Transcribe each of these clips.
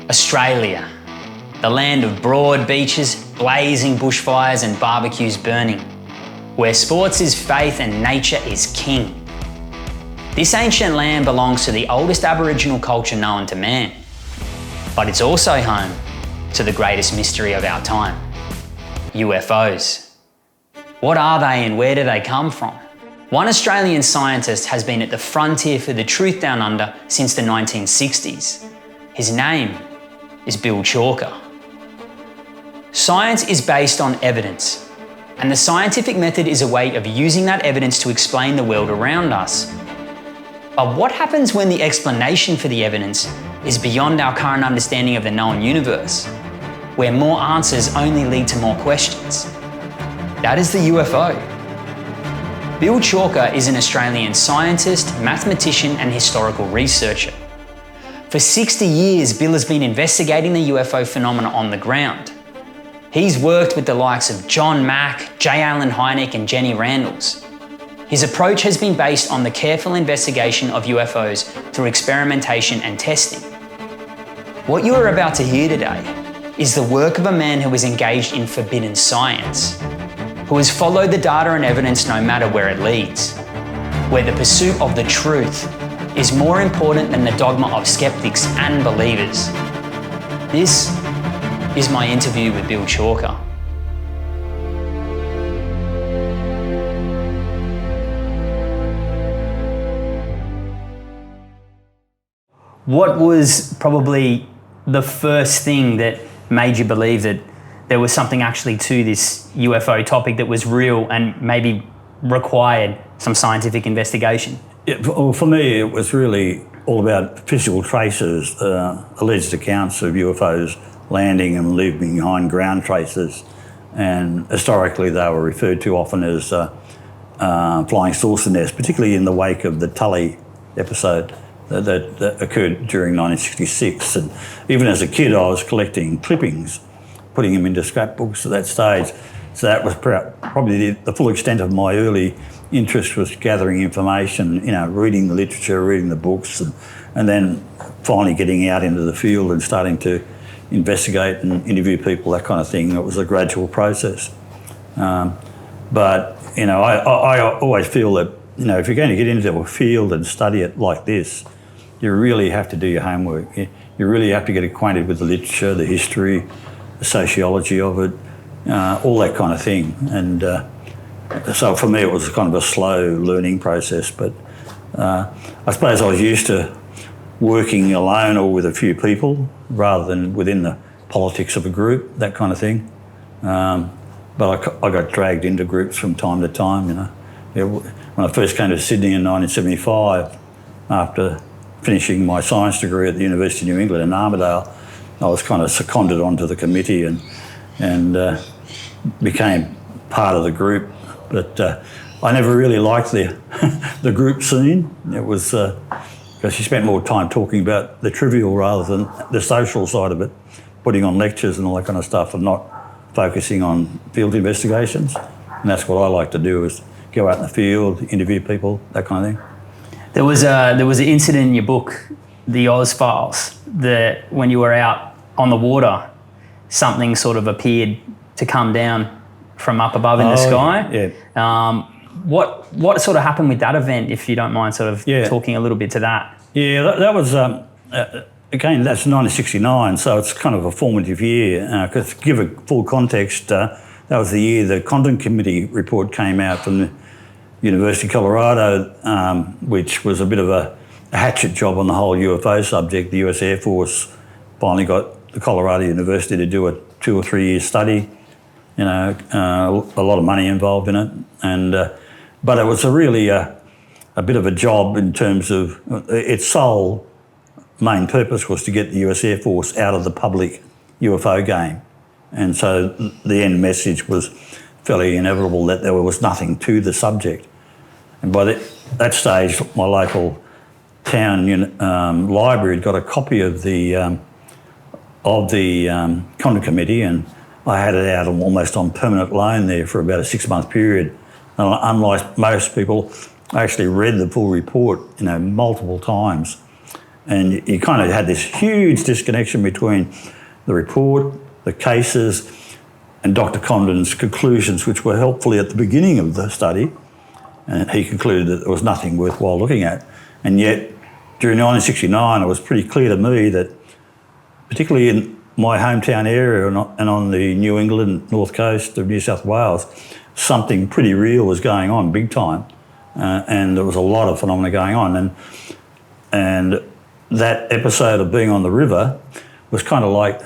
Australia, the land of broad beaches, blazing bushfires and barbecues burning, where sports is faith and nature is king. This ancient land belongs to the oldest Aboriginal culture known to man, but it's also home to the greatest mystery of our time, UFOs. What are they and where do they come from? One Australian scientist has been at the frontier for the truth down under since the 1960s. His name is Bill Chalker. Science is based on evidence, and the scientific method is a way of using that evidence to explain the world around us. But what happens when the explanation for the evidence is beyond our current understanding of the known universe, where more answers only lead to more questions? That is the UFO. Bill Chalker is an Australian scientist, mathematician and historical researcher. For 60 years, Bill has been investigating the UFO phenomena on the ground. He's worked with the likes of John Mack, J. Allen Hynek and Jenny Randalls. His approach has been based on the careful investigation of UFOs through experimentation and testing. What you are about to hear today is the work of a man who is engaged in forbidden science, who has followed the data and evidence no matter where it leads, where the pursuit of the truth is more important than the dogma of skeptics and believers. This is my interview with Bill Chalker. What was probably the first thing that made you believe that there was something actually to this UFO topic that was real and maybe required some scientific investigation? Yeah, well, for me, it was really all about physical traces, alleged accounts of UFOs landing and leaving behind ground traces. And historically, they were referred to often as flying saucer nests, particularly in the wake of the Tully episode that occurred during 1966. And even as a kid, I was collecting clippings, putting them into scrapbooks at that stage. So that was probably the full extent of my early interest, was gathering information, reading the literature, reading the books, and then finally getting out into the field and starting to investigate and interview people, that kind of thing. It was a gradual process. But I always feel that, if you're going to get into a field and study it like this, you really have to do your homework. You really have to get acquainted with the literature, the history, the sociology of it, all that kind of thing. And so for me, it was kind of a slow learning process. But I suppose I was used to working alone or with a few people rather than within the politics of a group, that kind of thing. But I got dragged into groups from time to time, When I first came to Sydney in 1975, after finishing my science degree at the University of New England in Armidale, I was kind of seconded onto the committee and became part of the group. But I never really liked the group scene. It was because you spent more time talking about the trivial rather than the social side of it, putting on lectures and all that kind of stuff, and not focusing on field investigations. And that's what I like to do, is go out in the field, interview people, that kind of thing. There was an incident in your book, The Oz Files, that when you were out on the water, something sort of appeared to come down from up above in the sky. Yeah. What sort of happened with that event, if you don't mind sort of talking a little bit to that? Yeah, that was, again, that's 1969, so it's kind of a formative year. To give a full context, that was the year the Condon Committee report came out from the University of Colorado, which was a bit of a hatchet job on the whole UFO subject. The US Air Force finally got the Colorado University to do a 2 or 3 year study. A lot of money involved in it, but it was really a bit of a job in terms of its sole main purpose was to get the US Air Force out of the public UFO game. And so the end message was fairly inevitable that there was nothing to the subject. And by that stage, my local town library had got a copy of the Condon Committee, and I had it out almost on permanent loan there for about a 6-month period. And unlike most people, I actually read the full report, multiple times. And you kind of had this huge disconnection between the report, the cases, and Dr. Condon's conclusions, which were helpfully at the beginning of the study. And he concluded that there was nothing worthwhile looking at. And yet, during 1969, it was pretty clear to me that, particularly in my hometown area and on the New England north coast of New South Wales, something pretty real was going on big time. And there was a lot of phenomena going on. And that episode of being on the river was kind of like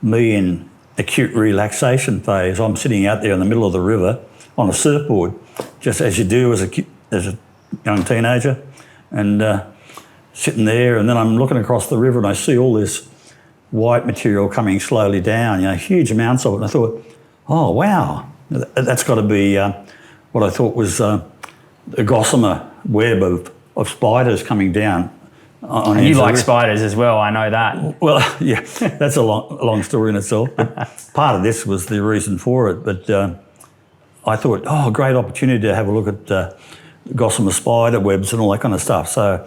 me in acute relaxation phase. I'm sitting out there in the middle of the river on a surfboard, just as you do as a young teenager, and sitting there. And then I'm looking across the river and I see all this white material coming slowly down, huge amounts of it. And I thought, oh, wow, that's got to be what I thought was a gossamer web of spiders coming down. And you like spiders as well, I know that. Well, yeah, that's a long story in itself. But part of this was the reason for it. But I thought, oh, great opportunity to have a look at gossamer spider webs and all that kind of stuff. So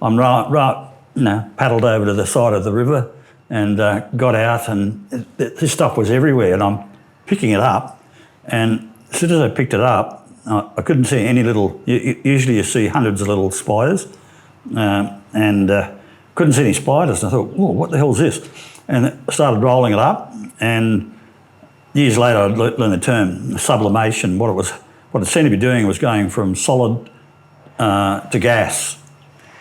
I'm paddled over to the side of the river and got out, and this stuff was everywhere. And I'm picking it up, and as soon as I picked it up, I couldn't see any little. Usually, you see hundreds of little spiders. And couldn't see any spiders. And I thought, oh, what the hell is this? And I started rolling it up, and years later I learned the term sublimation. What it seemed to be doing was going from solid to gas,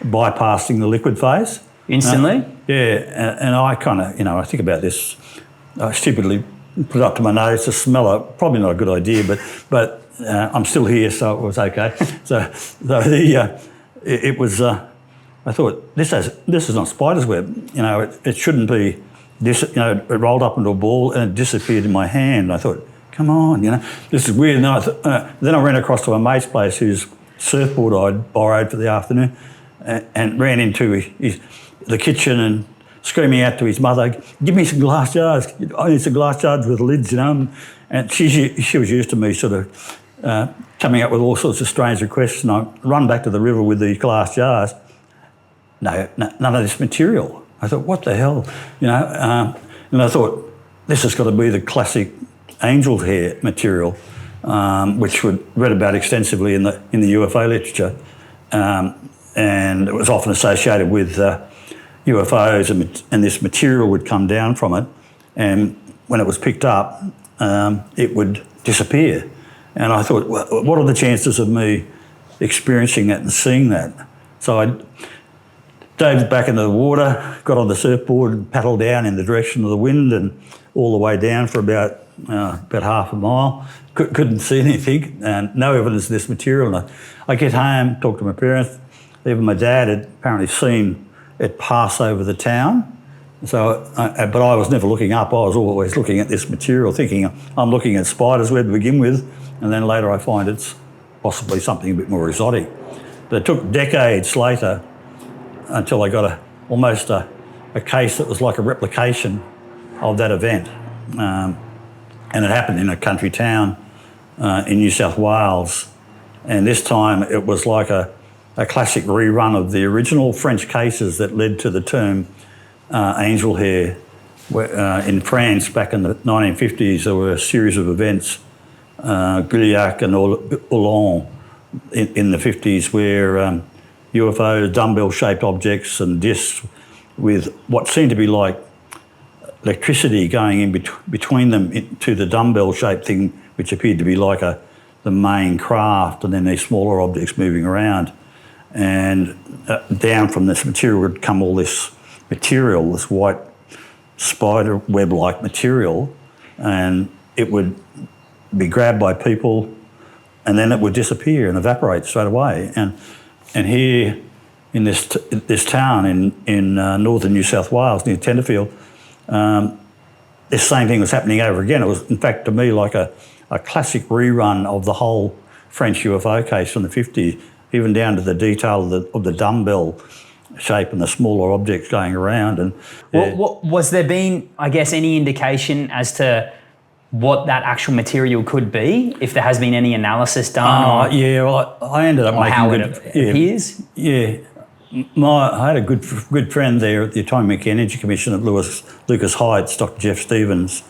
bypassing the liquid phase. Instantly? Yeah, and I kind of, I think about this, I stupidly put it up to my nose to smell it. Probably not a good idea, but I'm still here, so it was okay. so it was... I thought, this is not spider's web. It shouldn't be this. It rolled up into a ball and it disappeared in my hand. I thought, come on, this is weird. And then I ran across to a mate's place whose surfboard I'd borrowed for the afternoon, and ran into the kitchen and screaming out to his mother, "Give me some glass jars. I need some glass jars with lids, And she was used to me sort of coming up with all sorts of strange requests, and I run back to the river with the glass jars. No, none of this material. I thought, what the hell? And I thought, this has got to be the classic angel hair material, which we'd read about extensively in the UFO literature. And it was often associated with UFOs, and this material would come down from it. And when it was picked up, it would disappear. And I thought, well, what are the chances of me experiencing that and seeing that? So I dived back into the water, got on the surfboard and paddled down in the direction of the wind and all the way down for about half a mile. Couldn't see anything, and no evidence of this material. And I get home, talk to my parents. Even my dad had apparently seen it pass over the town. So, but I was never looking up. I was always looking at this material, thinking I'm looking at spider's web to begin with, and then later I find it's possibly something a bit more exotic. But it took decades later until I got almost a case that was like a replication of that event. And it happened in a country town in New South Wales. And this time it was like a classic rerun of the original French cases that led to the term angel hair. In France, back in the 1950s, there were a series of events, Guillac and Hollande in the 50s, where UFOs, dumbbell-shaped objects and discs with what seemed to be like electricity going in between them to the dumbbell-shaped thing, which appeared to be like the main craft, and then these smaller objects moving around. And down from this material would come all this material, this white spider web-like material, and it would be grabbed by people, and then it would disappear and evaporate straight away. And here in this town in northern New South Wales, near Tenterfield, this same thing was happening over again. It was, in fact, to me, like a classic rerun of the whole French UFO case from the 50s, even down to the detail of the dumbbell shape and the smaller objects going around. And what was there been, I guess, any indication as to what that actual material could be, if there has been any analysis done? Yeah, well, I ended up making how it appears? Yeah. I had a good friend there at the Atomic Energy Commission at Lucas Heights, Dr. Jeff Stevens,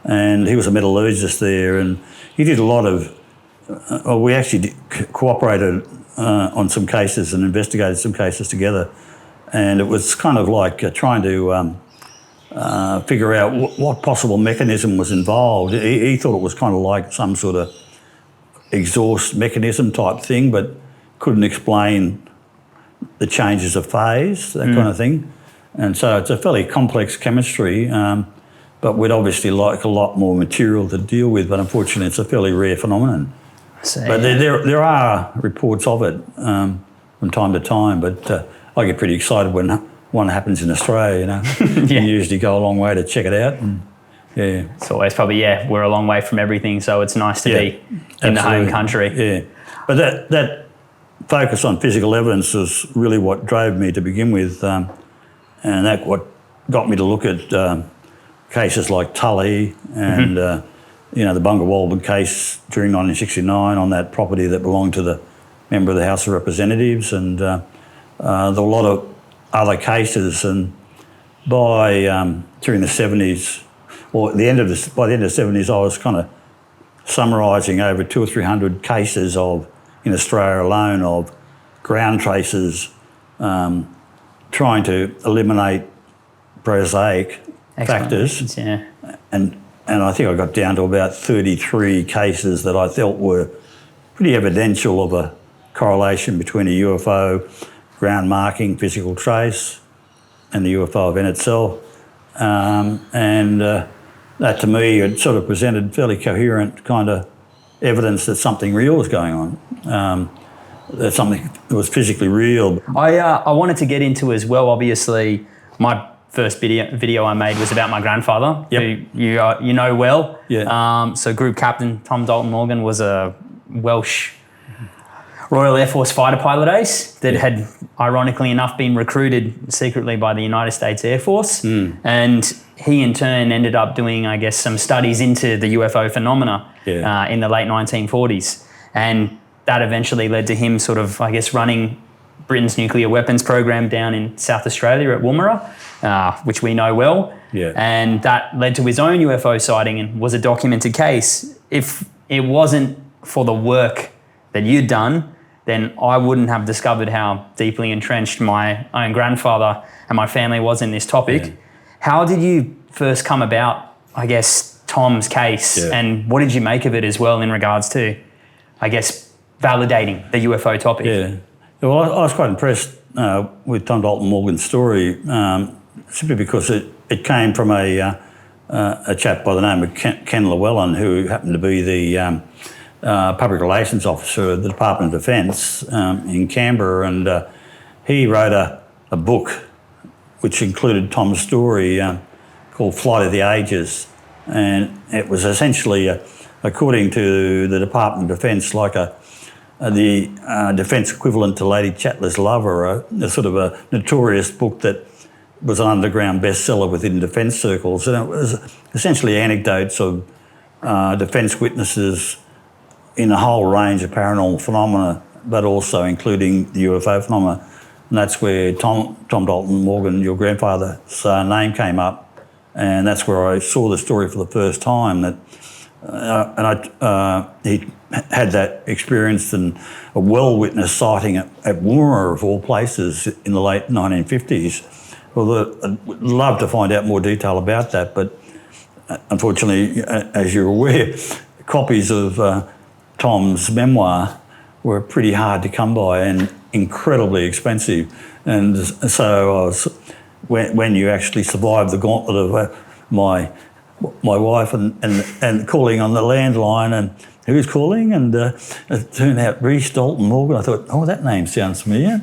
and he was a metallurgist there, and he did a lot of. We actually cooperated on some cases and investigated some cases together, and it was kind of like trying to figure out what possible mechanism was involved. He thought it was kind of like some sort of exhaust mechanism type thing, but couldn't explain the changes of phase, that kind of thing. And so it's a fairly complex chemistry, but we'd obviously like a lot more material to deal with, but unfortunately it's a fairly rare phenomenon. But there are reports of it from time to time, but I get pretty excited when one happens in Australia, you know. You usually go a long way to check it out. And, yeah. It's always probably, we're a long way from everything, so it's nice to be in the home country. Yeah. But that focus on physical evidence is really what drove me to begin with, and that what got me to look at cases like Tully and the Bunga Walbin case during 1969 on that property that belonged to the member of the House of Representatives, and there were a lot of other cases. And by during the 70s, or by the end of the 70s, I was kind of summarising over 200 or 300 cases in Australia alone of ground traces, trying to eliminate prosaic factors. Yeah. And I think I got down to about 33 cases that I felt were pretty evidential of a correlation between a UFO, ground marking, physical trace, and the UFO event itself. That to me, it sort of presented fairly coherent kind of evidence that something real was going on, that something that was physically real. I wanted to get into as well, obviously, my first video I made was about my grandfather, who you know well. Yeah. So Group Captain Tom Dalton-Morgan was a Welsh Royal Air Force fighter pilot ace that had, ironically enough, been recruited secretly by the United States Air Force. And he, in turn, ended up doing, I guess, some studies into the UFO phenomena in the late 1940s. And that eventually led to him sort of, I guess, running Britain's nuclear weapons program down in South Australia at Woomera, which we know well. Yeah. And that led to his own UFO sighting and was a documented case. If it wasn't for the work that you'd done, then I wouldn't have discovered how deeply entrenched my own grandfather and my family was in this topic. Yeah. How did you first come about, I guess, Tom's case, and what did you make of it as well in regards to, I guess, validating the UFO topic? Yeah. Well, I was quite impressed with Tom Dalton-Morgan's story, simply because it came from a chap by the name of Ken Llewellyn, who happened to be the public relations officer at the Department of Defence in Canberra, and he wrote a book which included Tom's story called Flight of the Ages, and it was essentially, according to the Department of Defence, like the defence equivalent to Lady Chatterley's Lover, a sort of a notorious book that was an underground bestseller within defence circles, and it was essentially anecdotes of defence witnesses in a whole range of paranormal phenomena, but also including the UFO phenomena. And that's where Tom Dalton-Morgan, your grandfather's name came up, and that's where I saw the story for the first time. That he had that experience and a well-witnessed sighting at Woomera, of all places, in the late 1950s. Well, I'd love to find out more detail about that, but unfortunately, as you're aware, copies of Tom's memoir were pretty hard to come by and incredibly expensive. And so when you actually survived the gauntlet of my wife and calling on the landline, and who's calling? And it turned out Rhys Dalton-Morgan. I thought, oh, that name sounds familiar.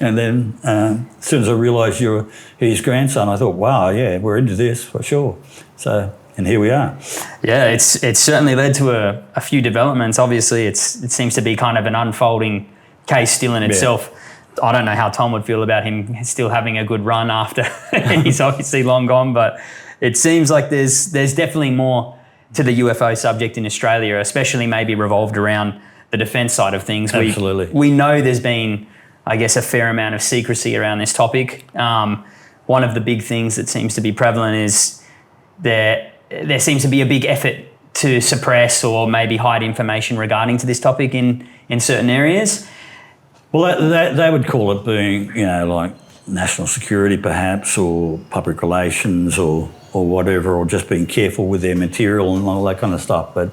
And then as soon as I realised you're his grandson, I thought, wow, yeah, we're into this for sure. So, and here we are. Yeah, it's certainly led to a few developments. Obviously, it seems to be kind of an unfolding case still in itself. Yeah. I don't know how Tom would feel about him still having a good run after he's obviously long gone, but it seems like there's definitely more to the UFO subject in Australia, especially maybe revolved around the defence side of things. Absolutely. We know there's been, I guess, a fair amount of secrecy around this topic. One of the big things that seems to be prevalent is there seems to be a big effort to suppress or maybe hide information regarding to this topic in certain areas. Well, they would call it being, like national security perhaps, or public relations or whatever, or just being careful with their material and all that kind of stuff. But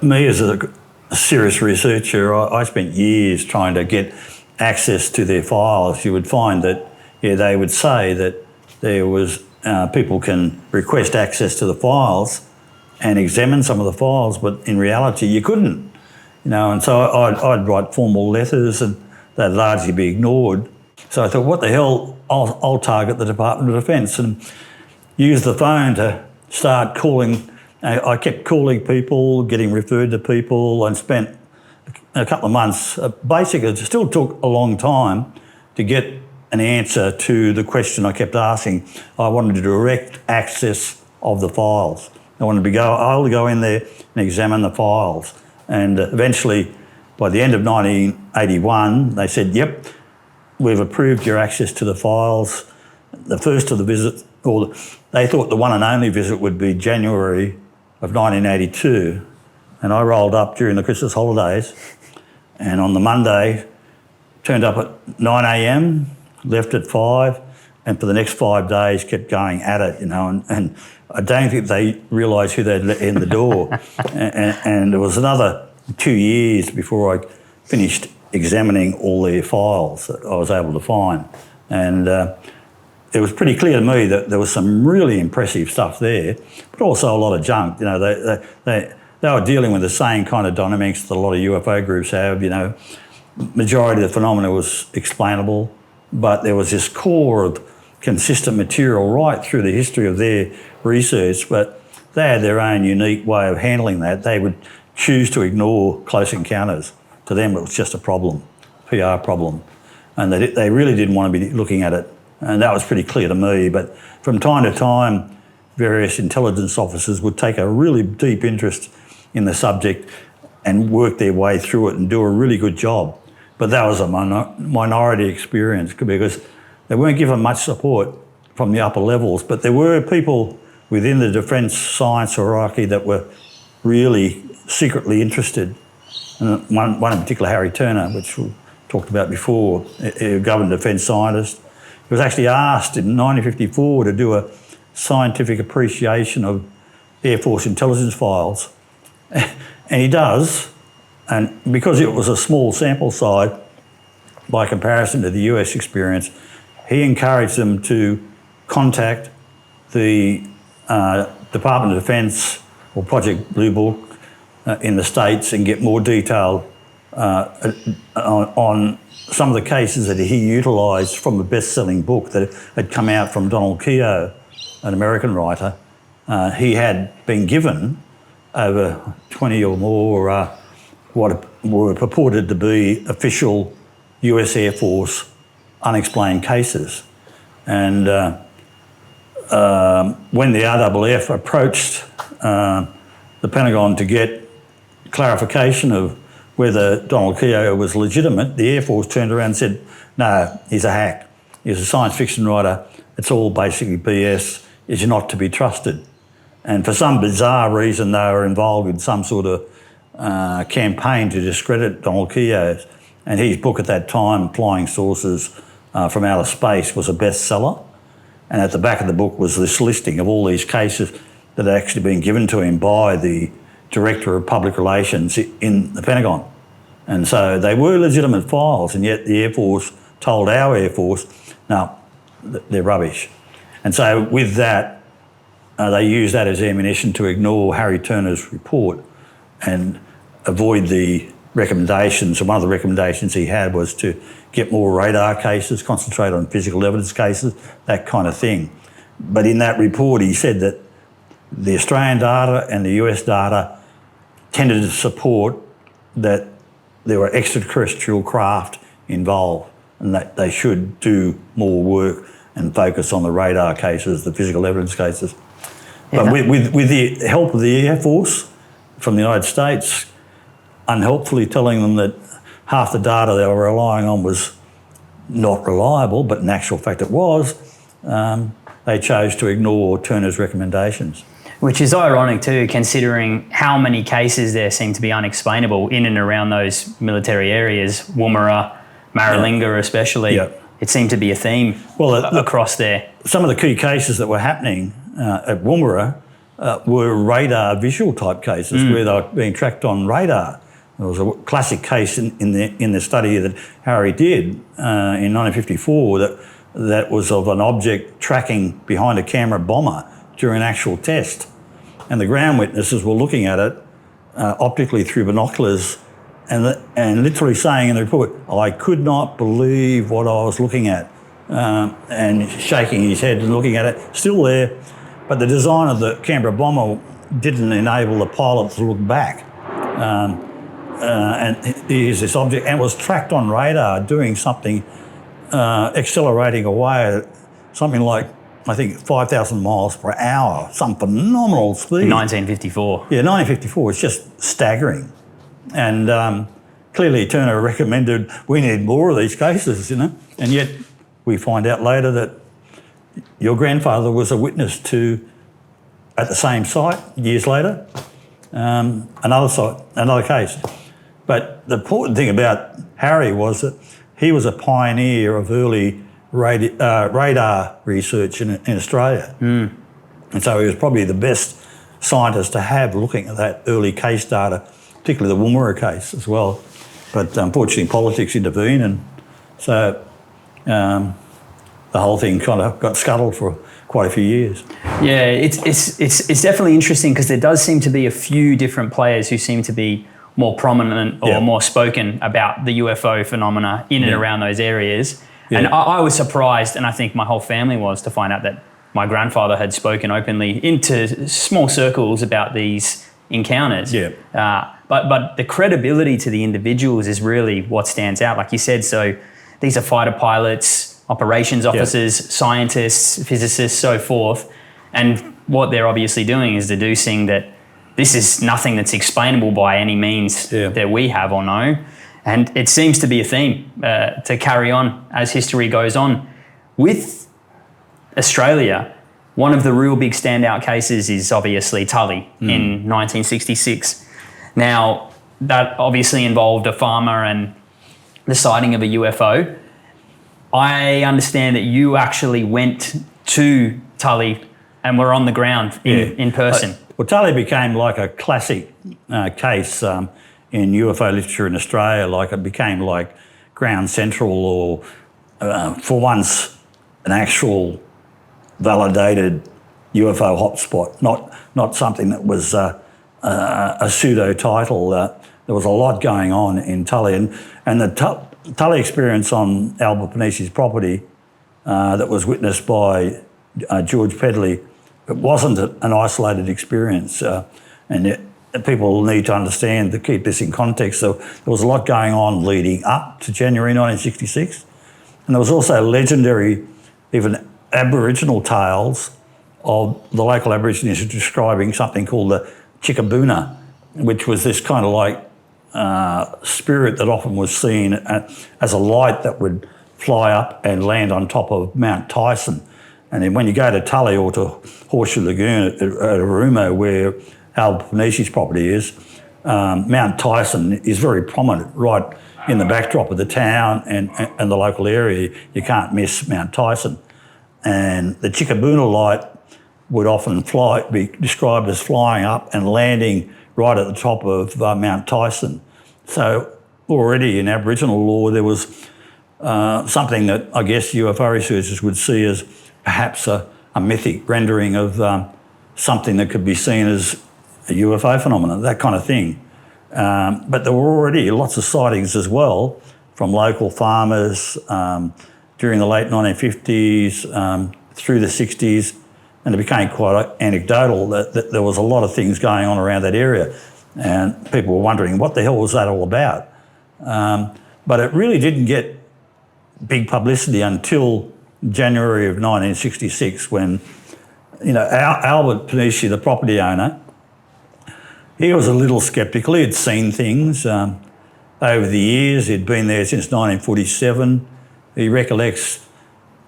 me as a serious researcher, I spent years trying to get access to their files. You would find that, they would say that there was, people can request access to the files and examine some of the files, but in reality you couldn't. And so I'd write formal letters and they'd largely be ignored. So I thought, what the hell, I'll target the Department of Defence and use the phone to start calling. I kept calling people, getting referred to people, and spent a couple of months. Basically, it still took a long time to get an answer to the question I kept asking. I wanted direct access of the files. I wanted to go in there and examine the files. And eventually, by the end of 1981, they said, yep, we've approved your access to the files. The first of the visit, they thought the one and only visit would be January of 1982. And I rolled up during the Christmas holidays. And on the Monday, turned up at 9 a.m, left at 5, and for the next 5 days kept going at it, and I don't think they realised who they'd let in the door. and it was another 2 years before I finished examining all their files that I was able to find. And it was pretty clear to me that there was some really impressive stuff there, but also a lot of junk. They were dealing with the same kind of dynamics that a lot of UFO groups have. Majority of the phenomena was explainable, but there was this core of consistent material right through the history of their research, but they had their own unique way of handling that. They would choose to ignore close encounters. To them, it was just a problem, PR problem, and they really didn't want to be looking at it, and that was pretty clear to me. But from time to time, various intelligence officers would take a really deep interest in the subject and work their way through it and do a really good job. But that was a minority experience because they weren't given much support from the upper levels, but there were people within the defence science hierarchy that were really secretly interested. And one in particular, Harry Turner, which we talked about before, a government defence scientist. He was actually asked in 1954 to do a scientific appreciation of Air Force intelligence files. And he does, and because it was a small sample size by comparison to the US experience, he encouraged them to contact the Department of Defence or Project Blue Book in the States and get more detail on some of the cases that he utilised from a best-selling book that had come out from Donald Keogh, an American writer. He had been given over 20 or more what were purported to be official US Air Force unexplained cases. And when the RAAF approached the Pentagon to get clarification of whether Donald Keogh was legitimate, the Air Force turned around and said, no, he's a hack. He's a science fiction writer. It's all basically BS. He's not to be trusted. And for some bizarre reason, they were involved in some sort of campaign to discredit Donald Keogh. And his book at that time, Flying Saucers from Outer Space, was a bestseller. And at the back of the book was this listing of all these cases that had actually been given to him by the Director of Public Relations in the Pentagon. And so they were legitimate files, and yet the Air Force told our Air Force, no, they're rubbish. And so with that, they used that as ammunition to ignore Harry Turner's report and avoid the recommendations. And one of the recommendations he had was to get more radar cases, concentrate on physical evidence cases, that kind of thing. But in that report, he said that the Australian data and the US data tended to support that there were extraterrestrial craft involved and that they should do more work and focus on the radar cases, the physical evidence cases. Yeah. But with the help of the Air Force from the United States, unhelpfully telling them that half the data they were relying on was not reliable, but in actual fact it was, they chose to ignore Turner's recommendations. Which is ironic too, considering how many cases there seem to be unexplainable in and around those military areas, Woomera, Maralinga especially. Yeah. It seemed to be a theme across there. Some of the key cases that were happening at Woomera were radar visual type cases where they were being tracked on radar. There was a classic case in the study that Harry did in 1954 that was of an object tracking behind a Canberra bomber during an actual test. And the ground witnesses were looking at it optically through binoculars and literally saying in the report, I could not believe what I was looking at, and shaking his head and looking at it, still there. But the design of the Canberra bomber didn't enable the pilot to look back. And here's this object, and it was tracked on radar doing something, accelerating away at something like, I think, 5,000 miles per hour, some phenomenal speed. 1954. Yeah, 1954. It's just staggering. And clearly Turner recommended we need more of these cases, and yet we find out later that your grandfather was a witness to, at the same site, years later, another case. But the important thing about Harry was that he was a pioneer of early radar research in Australia. And so he was probably the best scientist to have looking at that early case data, particularly the Woomera case as well. But unfortunately politics intervened, and so the whole thing kind of got scuttled for quite a few years. Yeah, it's definitely interesting because there does seem to be a few different players who seem to be more prominent or more spoken about the UFO phenomena in and around those areas. Yeah. And I was surprised, and I think my whole family was, to find out that my grandfather had spoken openly into small circles about these encounters. Yeah. But the credibility to the individuals is really what stands out. Like you said, so these are fighter pilots, operations officers, scientists, physicists, so forth. And what they're obviously doing is deducing that this is nothing that's explainable by any means that we have or know. And it seems to be a theme to carry on as history goes on. With Australia, one of the real big standout cases is obviously Tully in 1966. Now, that obviously involved a farmer and the sighting of a UFO. I understand that you actually went to Tully and were on the ground in person. Well, Tully became like a classic case in UFO literature in Australia. Like it became like ground central, or for once an actual validated UFO hotspot, not something that was a pseudo title. There was a lot going on in Tully, and the Tully experience on Albert Pennisi's property that was witnessed by George Pedley, it wasn't an isolated experience, and people need to understand, to keep this in context. So there was a lot going on leading up to January 1966, and there was also legendary, even Aboriginal tales of the local Aborigines describing something called the Chickaboona, which was this kind of like spirit that often was seen as a light that would fly up and land on top of Mount Tyson. And then when you go to Tully or to Horseshoe Lagoon at Arumo, where Albert Pennisi's property is, Mount Tyson is very prominent right in the backdrop of the town and the local area. You can't miss Mount Tyson. And the Chickaboona light would often be described as flying up and landing right at the top of Mount Tyson. So already in Aboriginal lore, there was something that I guess UFO researchers would see as perhaps a mythic rendering of something that could be seen as a UFO phenomenon, that kind of thing. But there were already lots of sightings as well from local farmers during the late 1950s through the 60s, and it became quite anecdotal that there was a lot of things going on around that area, and people were wondering what the hell was that all about. But it really didn't get big publicity until January of 1966, when Albert Pennisi, the property owner, he was a little sceptical. He had seen things, over the years. He'd been there since 1947. He recollects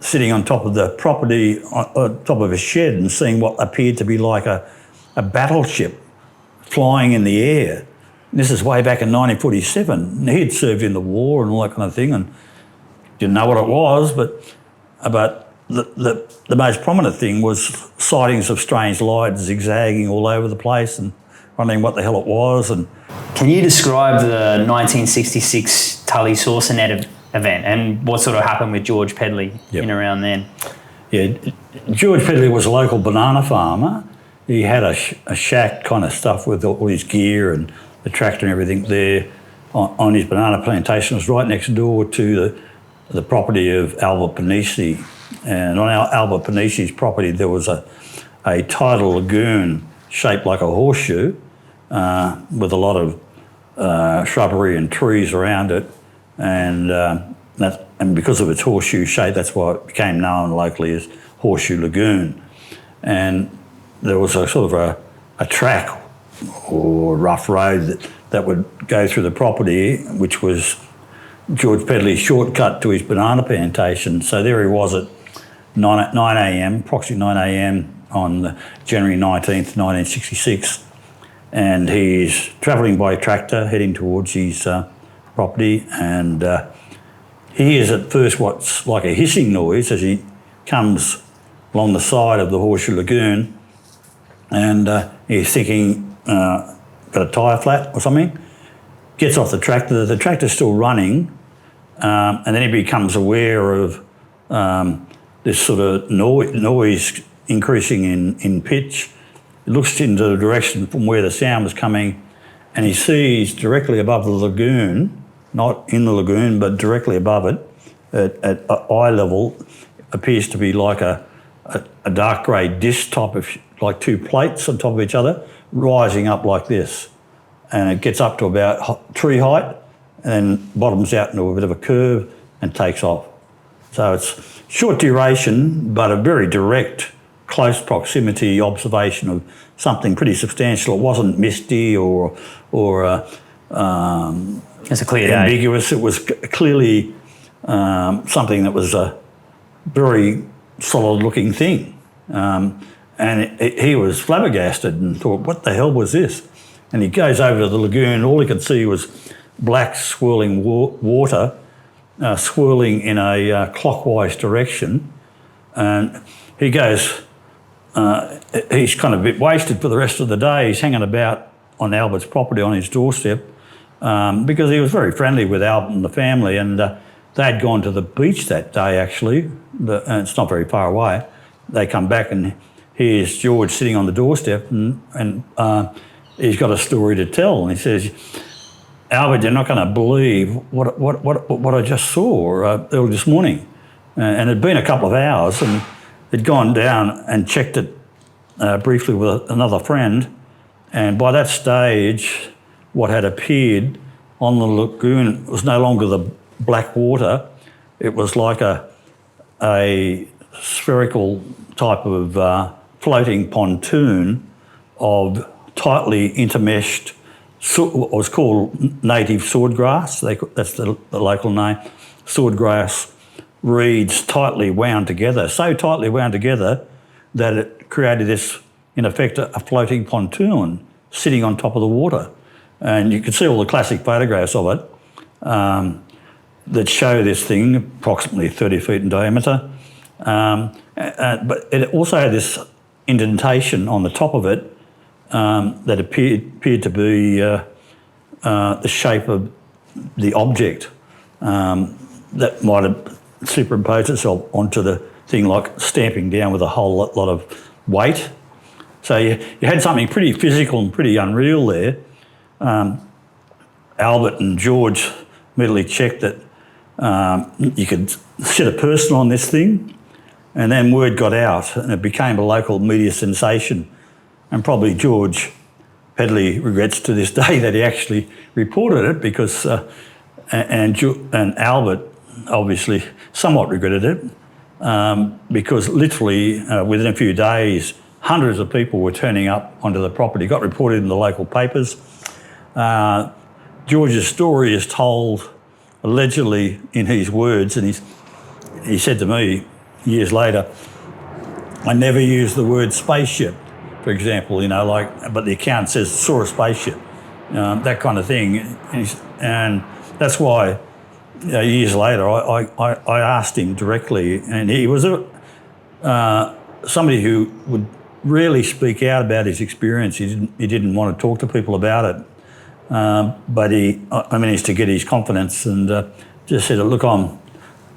sitting on top of the property, on top of a shed, and seeing what appeared to be like a battleship flying in the air. And this is way back in 1947. He'd served in the war and all that kind of thing, and didn't know what it was, but the most prominent thing was sightings of strange lights zigzagging all over the place and wondering what the hell it was. And can you describe the 1966 Tully saucer net event and what sort of happened with George Pedley in around then? Yeah, George Pedley was a local banana farmer. He had a shack kind of stuff with all his gear and the tractor and everything there on his banana plantation. It was right next door to the property of Albert Pennisi. And on Albert Pennisi's property there was a tidal lagoon shaped like a horseshoe with a lot of shrubbery and trees around it. And because of its horseshoe shape, that's why it became known locally as Horseshoe Lagoon. And there was a sort of a track or rough road that would go through the property, which was George Pedley's shortcut to his banana plantation. So there he was at 9 a.m, approximately 9 a.m. on January 19th, 1966. And he's travelling by tractor heading towards his property, and he hears at first what's like a hissing noise as he comes along the side of the Horseshoe Lagoon, and he's thinking, got a tyre flat or something. Gets off the tractor's still running, and then he becomes aware of this sort of noise increasing in pitch. He looks into the direction from where the sound was coming, and he sees directly above the lagoon, not in the lagoon, but directly above it, at eye level, appears to be like a dark grey disc type of, like two plates on top of each other, rising up like this. And it gets up to about tree height and then bottoms out into a bit of a curve and takes off. So it's short duration, but a very direct, close proximity observation of something pretty substantial. It wasn't misty or it's a clear ambiguous. Day. It was clearly something that was a very solid-looking thing. And he was flabbergasted and thought, what the hell was this? And he goes over to the lagoon. All he could see was black swirling water swirling in a clockwise direction. And he goes, he's kind of a bit wasted for the rest of the day. He's hanging about on Albert's property on his doorstep because he was very friendly with Albert and the family, and they'd gone to the beach that day actually, and it's not very far away. They come back and here's George sitting on the doorstep, and he's got a story to tell. And he says, Albert, you're not going to believe what I just saw early this morning. And it'd been a couple of hours, and they'd gone down and checked it briefly with another friend. And by that stage, what had appeared on the lagoon was no longer the black water. It was like a spherical type of floating pontoon of tightly intermeshed, what was called native swordgrass. That's the local name. Swordgrass reeds tightly wound together, so tightly wound together that it created this, in effect, a floating pontoon sitting on top of the water. And you can see all the classic photographs of it that show this thing approximately 30 feet in diameter. But it also had this indentation on the top of it that appeared to be the shape of the object that might have superimposed itself onto the thing, like stamping down with a whole lot of weight. So you had something pretty physical and pretty unreal there. Albert and George immediately checked that you could set a person on this thing, and then word got out and it became a local media sensation. And probably George Pedley regrets to this day that he actually reported it, because and Albert obviously somewhat regretted it, because literally within a few days hundreds of people were turning up onto the property. Got reported in the local papers. George's story is told allegedly in his words, and he said to me years later, I never use the word spaceship, for example, but the account says saw a spaceship, that kind of thing. And that's why years later I asked him directly, and he was somebody who would rarely speak out about his experience. He didn't want to talk to people about it. But I managed to get his confidence and just said, look,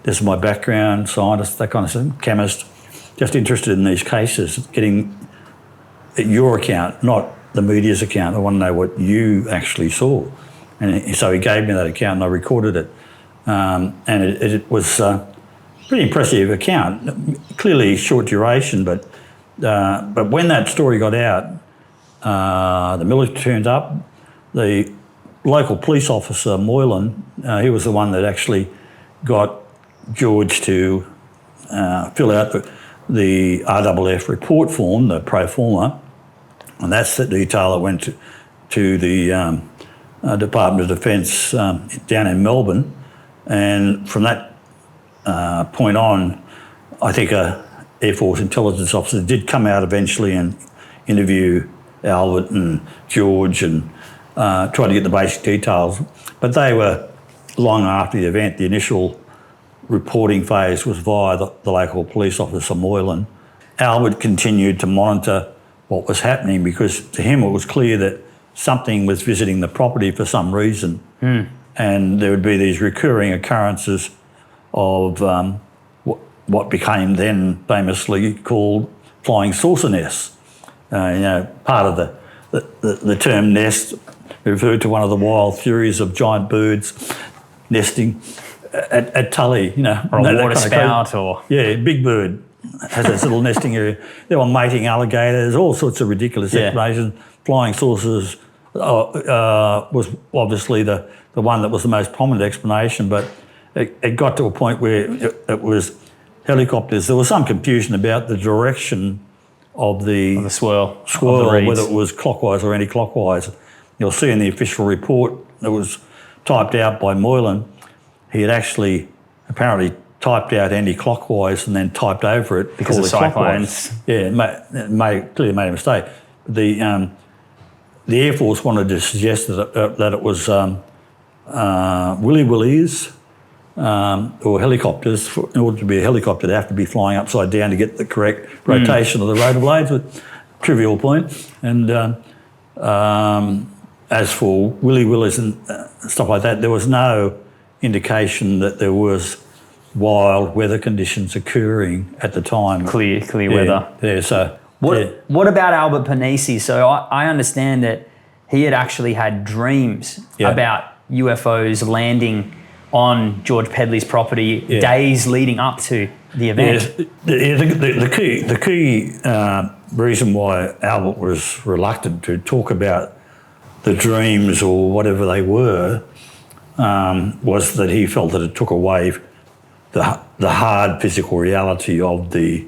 this is my background, scientist, that kind of thing, chemist, just interested in these cases, getting your account, not the media's account. I want to know what you actually saw. And so he gave me that account and I recorded it. And it was a pretty impressive account, clearly short duration, but when that story got out, the military turned up. The local police officer, Moylan, he was the one that actually got George to fill out the RFF report form, the pro forma, and that's the detail that went to the Department of Defence down in Melbourne. And from that point on, I think a Air Force intelligence officer did come out eventually and interview Albert and George and try to get the basic details. But they were long after the event. The initial reporting phase was via the local police officer, Moylan. Albert continued to monitor what was happening because to him it was clear that something was visiting the property for some reason. And there would be these recurring occurrences of what became then famously called flying saucer nests. Part of the term nest referred to one of the wild theories of giant birds nesting at Tully, Or a water spout or... Yeah, big bird has this little nesting area. There were mating alligators, all sorts of ridiculous explanations. Flying saucers was obviously the one that was the most prominent explanation, but it got to a point where it was helicopters. There was some confusion about the direction of the swirl, whether it was clockwise or anti-clockwise. You'll see in the official report that was typed out by Moylan, he had actually apparently typed out anti-clockwise and then typed over it because of cyclones. Yeah, clearly made a mistake. The Air Force wanted to suggest that it was Willy Willies or helicopters. In order to be a helicopter, they have to be flying upside down to get the correct rotation of the rotor blades. But trivial point. And as for Willy Willies and stuff like that, there was no indication that there was wild weather conditions occurring at the time. Clear weather. Yeah. So what about Albert Pennisi? So I understand that he had actually had dreams about UFOs landing on George Pedley's property days leading up to the event. The key reason why Albert was reluctant to talk about the dreams or whatever they were was that he felt that it took away the hard physical reality of the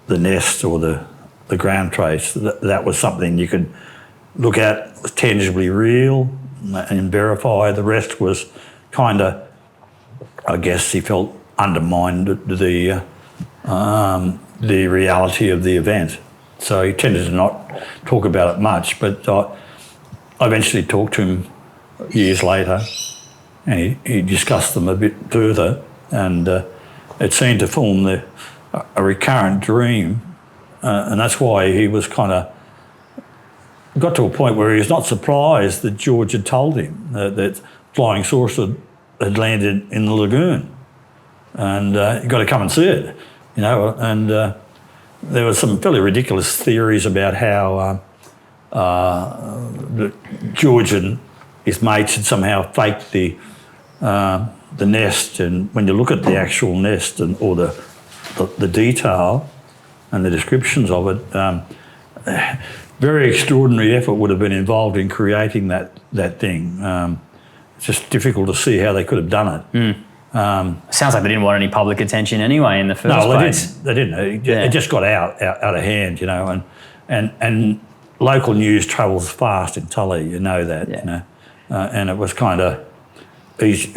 nest or the ground trace. That was something you could look at, was tangibly real and verify. The rest was kind of, I guess he felt, undermined the reality of the event. So he tended to not talk about it much, but I eventually talked to him years later and he discussed them a bit further, and it seemed to form a recurrent dream, and that's why he was kind of got to a point where he was not surprised that George had told him that flying saucer had landed in the lagoon, and you got to come and see it, and there were some fairly ridiculous theories about how George and his mates had somehow faked the nest, and when you look at the actual nest or the detail and the descriptions of it, very extraordinary effort would have been involved in creating that thing. It's just difficult to see how they could have done it. Sounds like they didn't want any public attention anyway in the first place. No, they didn't. It just got out of hand, and local news travels fast in Tully, you know that. and it was kind of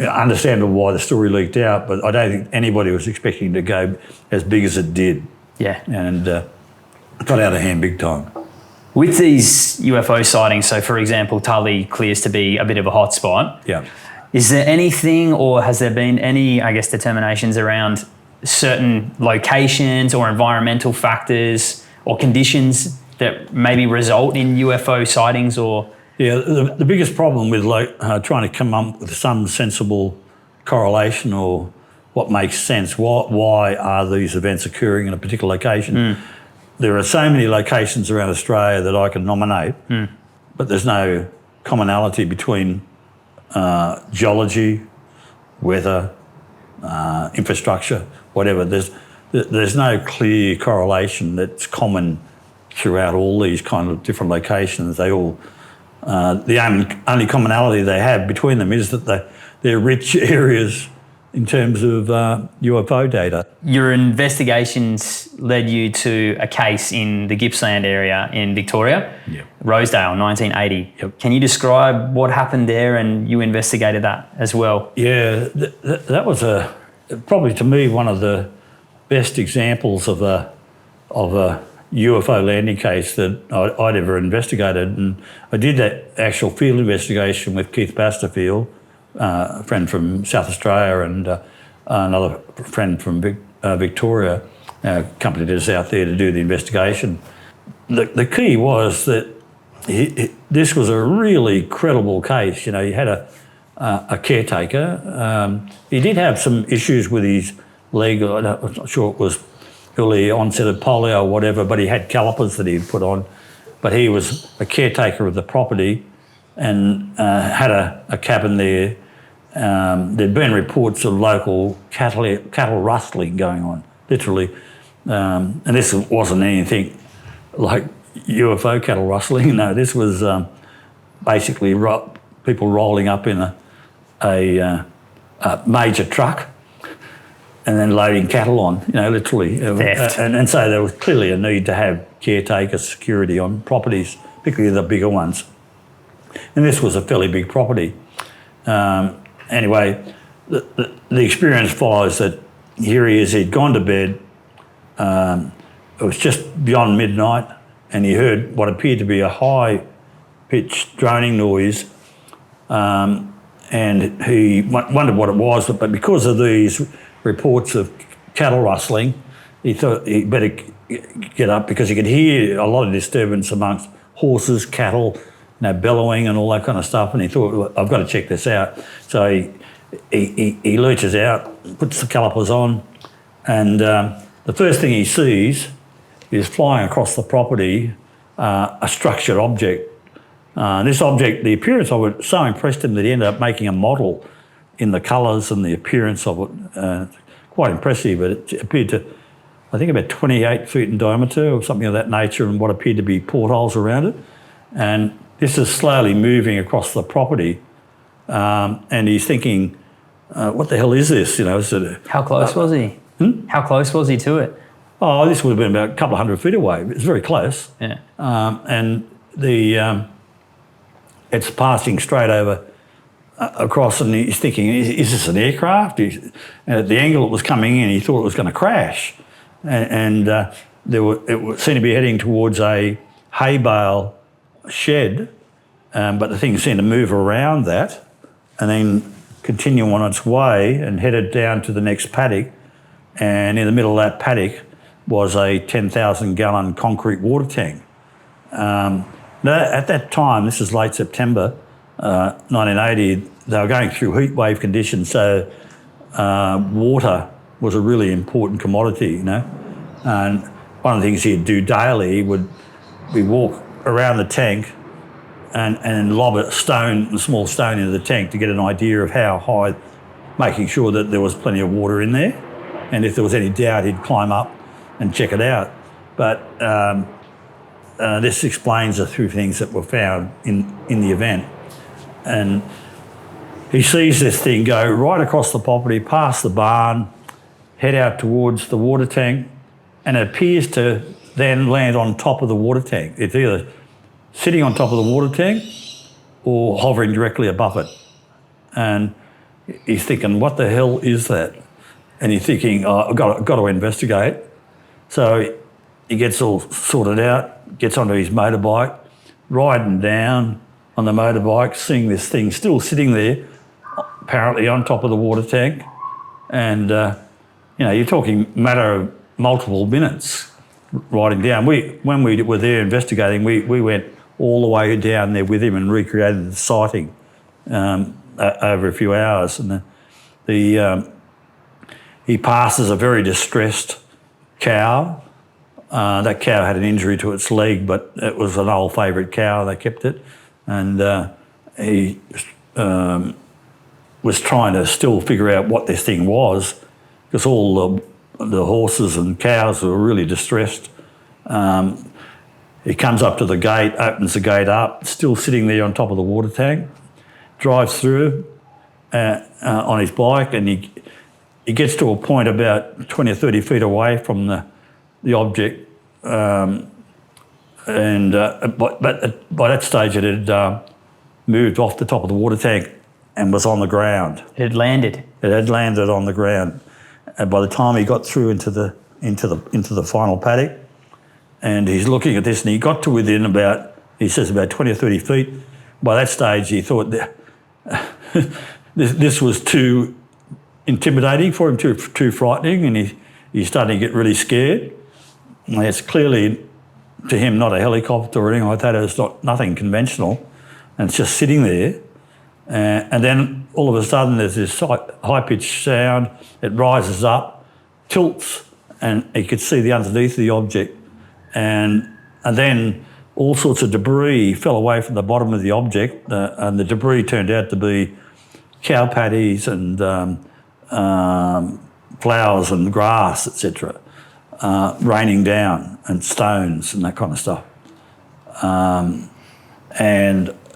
understandable why the story leaked out, but I don't think anybody was expecting to go as big as it did. Yeah. And got out of hand big time. With these UFO sightings, so for example, Tully clears to be a bit of a hotspot. Yeah. Is there anything, or has there been any, I guess, determinations around certain locations or environmental factors or conditions that maybe result in UFO sightings or? Yeah, the biggest problem with trying to come up with some sensible correlation or what makes sense, why are these events occurring in a particular location? There are so many locations around Australia that I can nominate, but there's no commonality between geology, weather, infrastructure, whatever. There's no clear correlation that's common throughout all these kind of different locations. They all, the only commonality they have between them is that they're rich areas in terms of UFO data. Your investigations led you to a case in the Gippsland area in Victoria, Rosedale, 1980. Yep. Can you describe what happened there, and you investigated that as well? Yeah, that was probably to me one of the best examples of a UFO landing case that I'd ever investigated. And I did that actual field investigation with Keith Basterfield, a friend from South Australia, and another friend from Victoria, accompanied us out there to do the investigation. The key was that this was a really credible case. You know, he had a caretaker. He did have some issues with his leg. I'm not sure it was early onset of polio or whatever, but he had calipers that he'd put on. But he was a caretaker of the property and had a cabin there. There'd been reports of local cattle rustling going on, literally. And this wasn't anything like UFO cattle rustling. No, this was basically people rolling up in a major truck and then loading cattle on, you know, literally. Theft. And so there was clearly a need to have caretaker security on properties, particularly the bigger ones. And this was a fairly big property. Anyway, the experience follows that here he is, he'd gone to bed. It was just beyond midnight, and he heard what appeared to be a high-pitched droning noise, and he wondered what it was, but because of these reports of cattle rustling, he thought he'd better get up because he could hear a lot of disturbance amongst horses, cattle, you know, bellowing and all that kind of stuff, and he thought, well, I've got to check this out. So he lurches out, puts the calipers on, and the first thing he sees is flying across the property a structured object. This object, the appearance of it, so impressed him that he ended up making a model in the colours and the appearance of it. Quite impressive, but it appeared to, I think, about 28 feet in diameter or something of that nature, and what appeared to be portholes around it. And this is slowly moving across the property, and he's thinking, what the hell is this? You know, How close was he? How close was he to it? Oh, this would have been about a couple of 100 feet away. It's very close. Yeah. And it's passing straight over across, and he's thinking, is this an aircraft? And at the angle it was coming in, he thought it was going to crash. And it seemed to be heading towards a hay bale shed, but the thing seemed to move around that and then continue on its way and headed down to the next paddock. And in the middle of that paddock was a 10,000-gallon concrete water tank. At that time, this is late September 1980, they were going through heat wave conditions, so water was a really important commodity, you know. And one of the things he'd do daily would be walk around the tank and lob a small stone into the tank to get an idea of how high, making sure that there was plenty of water in there. And if there was any doubt, he'd climb up and check it out. But this explains a few things that were found in the event. And he sees this thing go right across the property, past the barn, head out towards the water tank, and it appears to then land on top of the water tank. It's either sitting on top of the water tank or hovering directly above it. And he's thinking, what the hell is that? And he's thinking, I've got to investigate. So he gets all sorted out, gets onto his motorbike, riding down on the motorbike, seeing this thing still sitting there, apparently on top of the water tank. And, you're talking matter of multiple minutes riding down. When we were there investigating, we went all the way down there with him and recreated the sighting over a few hours. And he passes a very distressed cow. That cow had an injury to its leg, but it was an old favourite cow. They kept it. And he was trying to still figure out what this thing was, because all the horses and cows were really distressed. He comes up to the gate, opens the gate up, still sitting there on top of the water tank, drives through on his bike, and he gets to a point about 20 or 30 feet away from the object. But by that stage it had moved off the top of the water tank and was on the ground. It had landed. It had landed on the ground. And by the time he got through into the final paddock, and he's looking at this, and he got to within about 20 or 30 feet. By that stage, he thought that this was too intimidating for him, too frightening, and he's starting to get really scared. And it's clearly, to him, not a helicopter or anything like that. It's nothing conventional, and it's just sitting there. And then all of a sudden there's this high-pitched sound. It rises up, tilts, and you could see the underneath of the object. And then all sorts of debris fell away from the bottom of the object, and the debris turned out to be cow patties and flowers and grass, etc., raining down, and stones and that kind of stuff. And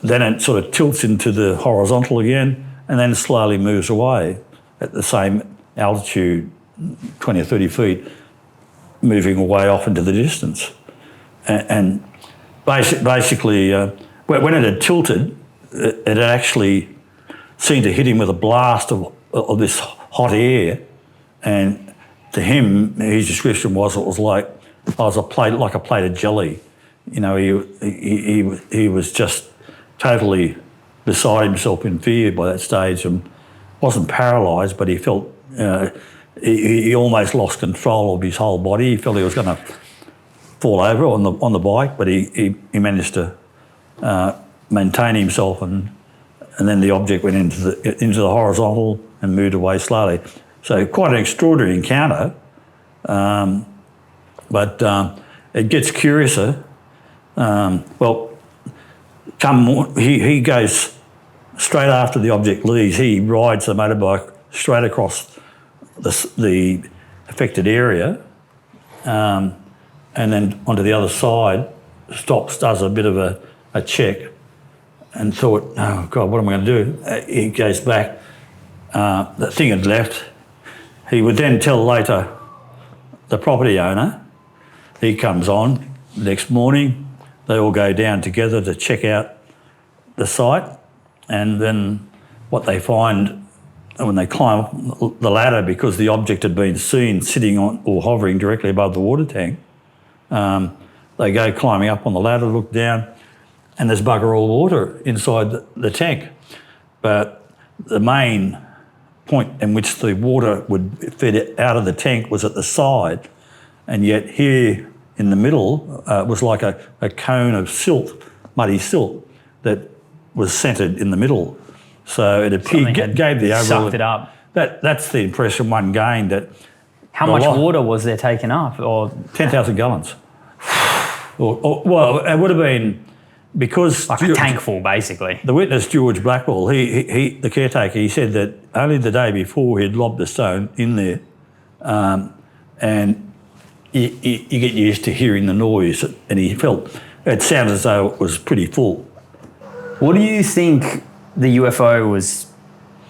then it sort of tilts into the horizontal again, and then slowly moves away at the same altitude, 20 or 30 feet, moving away off into the distance. And basically, when it had tilted, it had actually seemed to hit him with a blast of this hot air. And to him, his description was, it was like a plate of jelly. He was just totally beside himself in fear by that stage, and wasn't paralysed, but he felt he almost lost control of his whole body. He felt he was going to fall over on the bike, but he managed to maintain himself, and then the object went into the horizontal and moved away slowly. So quite an extraordinary encounter, but it gets curiouser. He goes straight after the object leaves. He rides the motorbike straight across the affected area, and then onto the other side, stops, does a bit of a check, and thought, oh God, what am I going to do? He goes back. The thing had left. He would then tell later the property owner. He comes on the next morning. They all go down together to check out the site, and then what they find when they climb up the ladder, because the object had been seen sitting on or hovering directly above the water tank, they go climbing up on the ladder, look down, and there's bugger all water inside the tank. But the main point in which the water would feed out of the tank was at the side, and yet here in the middle was like a cone of silt, muddy silt, that was centred in the middle. So it appeared, gave the overall... Sucked it up. That's the impression one gained. That how much water was there taken up? Or 10,000 gallons. Well, it would have been, because... Like a tank full, basically. The witness, George Blackwell, the caretaker, he said that only the day before he'd lobbed a stone in there, and you get used to hearing the noise, and he felt it sounded as though it was pretty full. What do you think the UFO was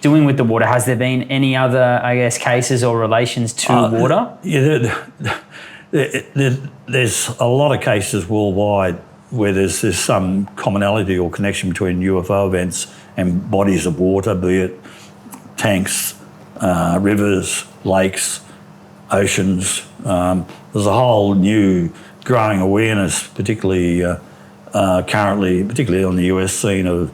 doing with the water? Has there been any other, cases or relations to water? Yeah, there's a lot of cases worldwide where there's some commonality or connection between UFO events and bodies of water, be it tanks, rivers, lakes, oceans. There's a whole new growing awareness, particularly currently, particularly on the US scene of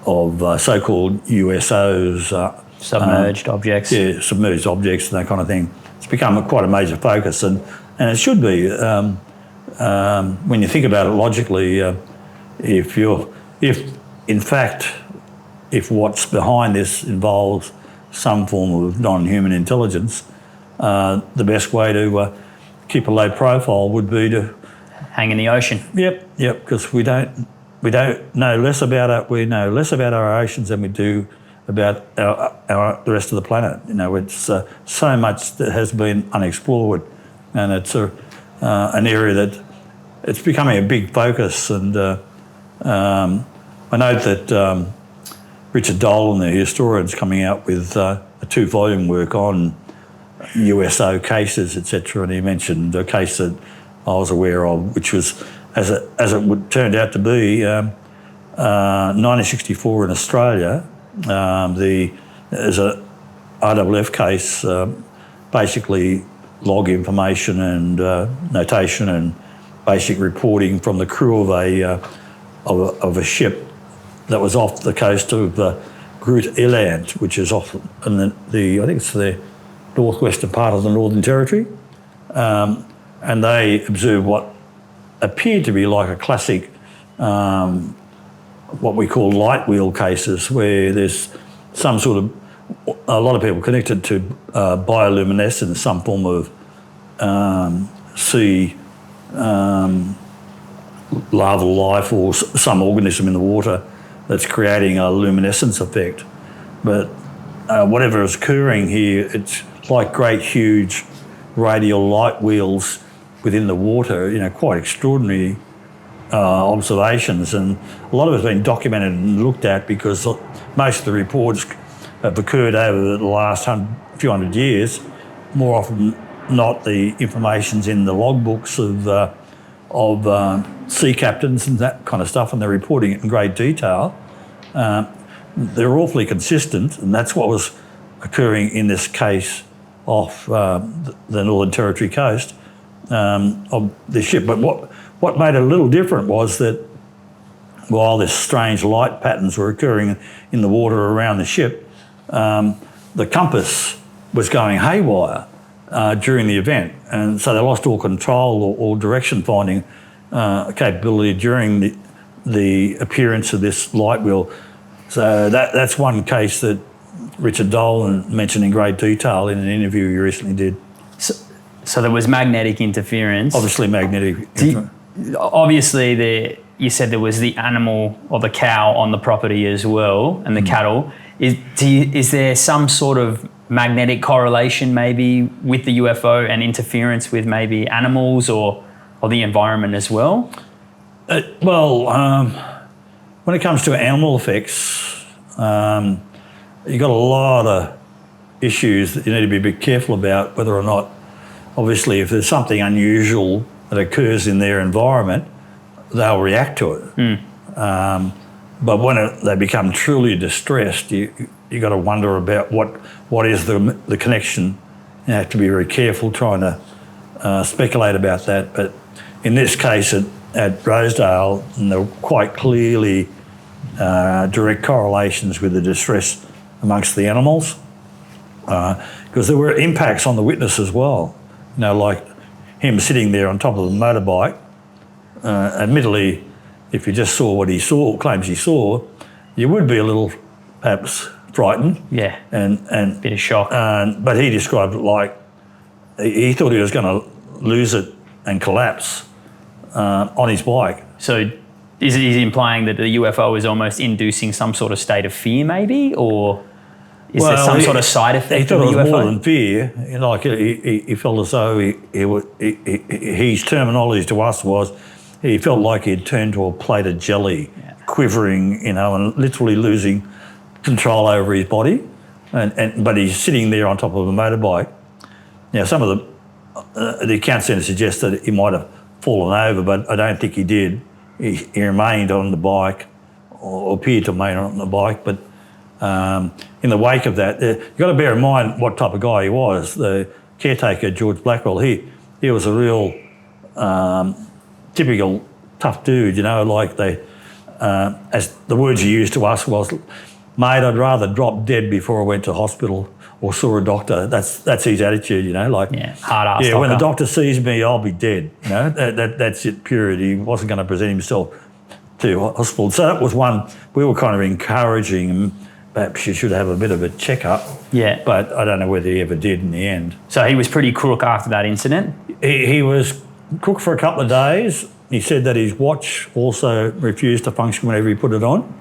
so-called USOs. Submerged objects. Yeah, submerged objects and that kind of thing. It's become quite a major focus, and it should be. When you think about it logically, if what's behind this involves some form of non-human intelligence, the best way to keep a low profile would be to hang in the ocean. Yep, because we don't know less about it. We know less about our oceans than we do about the rest of the planet. You know, it's so much that has been unexplored, and it's an area that it's becoming a big focus. And I note that Richard Dolan, the historian's coming out with a 2-volume work on USO cases, etc. And he mentioned a case that I was aware of, which was, as it turned out to be, 1964 in Australia. There's a RWF case, basically log information and notation and basic reporting from the crew of a ship that was off the coast of Groot Eland, which is off in I think it's the northwestern part of the Northern Territory, and they observed what appeared to be like a classic, what we call light wheel cases, where there's some sort of, a lot of people connected to bioluminescence, some form of sea larval life or some organism in the water that's creating a luminescence effect. But whatever is occurring here, it's like great huge radial light wheels within the water, you know, quite extraordinary observations, and a lot of it's been documented and looked at because most of the reports have occurred over the last few hundred years. More often not, the information's in the logbooks of sea captains and that kind of stuff, and they're reporting it in great detail. They're awfully consistent, and that's what was occurring in this case off the Northern Territory coast of the ship. But what made it a little different was that while this strange light patterns were occurring in the water around the ship, the compass was going haywire during the event, and so they lost all control or direction finding capability during the appearance of this light wheel. So that's one case that Richard Dolan mentioned in great detail in an interview he recently did. So there was magnetic interference. Obviously magnetic. Obviously, you said there was the animal or the cow on the property as well, and the cattle. Is there some sort of magnetic correlation maybe with the UFO and interference with maybe animals or the environment as well? When it comes to animal effects, you've got a lot of issues that you need to be a bit careful about, whether or not, obviously, if there's something unusual that occurs in their environment, they'll react to it. But when they become truly distressed, you got to wonder about what is the connection. You have to be very careful trying to speculate about that. But in this case at Rosedale, there were quite clearly direct correlations with the distress amongst the animals, because there were impacts on the witness as well. You know, like him sitting there on top of the motorbike. Admittedly, if you just saw what he claims he saw, you would be a little perhaps frightened. Yeah. And bit of shock. But he described it like he thought he was going to lose it and collapse on his bike. So is he implying that the UFO is almost inducing some sort of state of fear maybe, or is there some sort of side effect? He thought of it the was UFO? more than fear. You know, like he felt as though his terminology to us was he felt like he'd turned to a plate of jelly, quivering, you know, and literally losing control over his body. But he's sitting there on top of a motorbike. Now, some of the account centre suggests that he might have fallen over, but I don't think he did. he remained on the bike, or appeared to remain on the bike. But in the wake of that, you've got to bear in mind what type of guy he was. The caretaker, George Blackwell, he was a real typical tough dude, like as the words he used to us was, "Mate, I'd rather drop dead before I went to hospital or saw a doctor." That's his attitude, hard ass. Yeah, when the doctor sees me, I'll be dead. That's it. Period. He wasn't going to present himself to hospital. So that was one we were kind of encouraging him. Perhaps you should have a bit of a checkup. Yeah. But I don't know whether he ever did in the end. So he was pretty crook after that incident? He was crook for a couple of days. He said that his watch also refused to function whenever he put it on.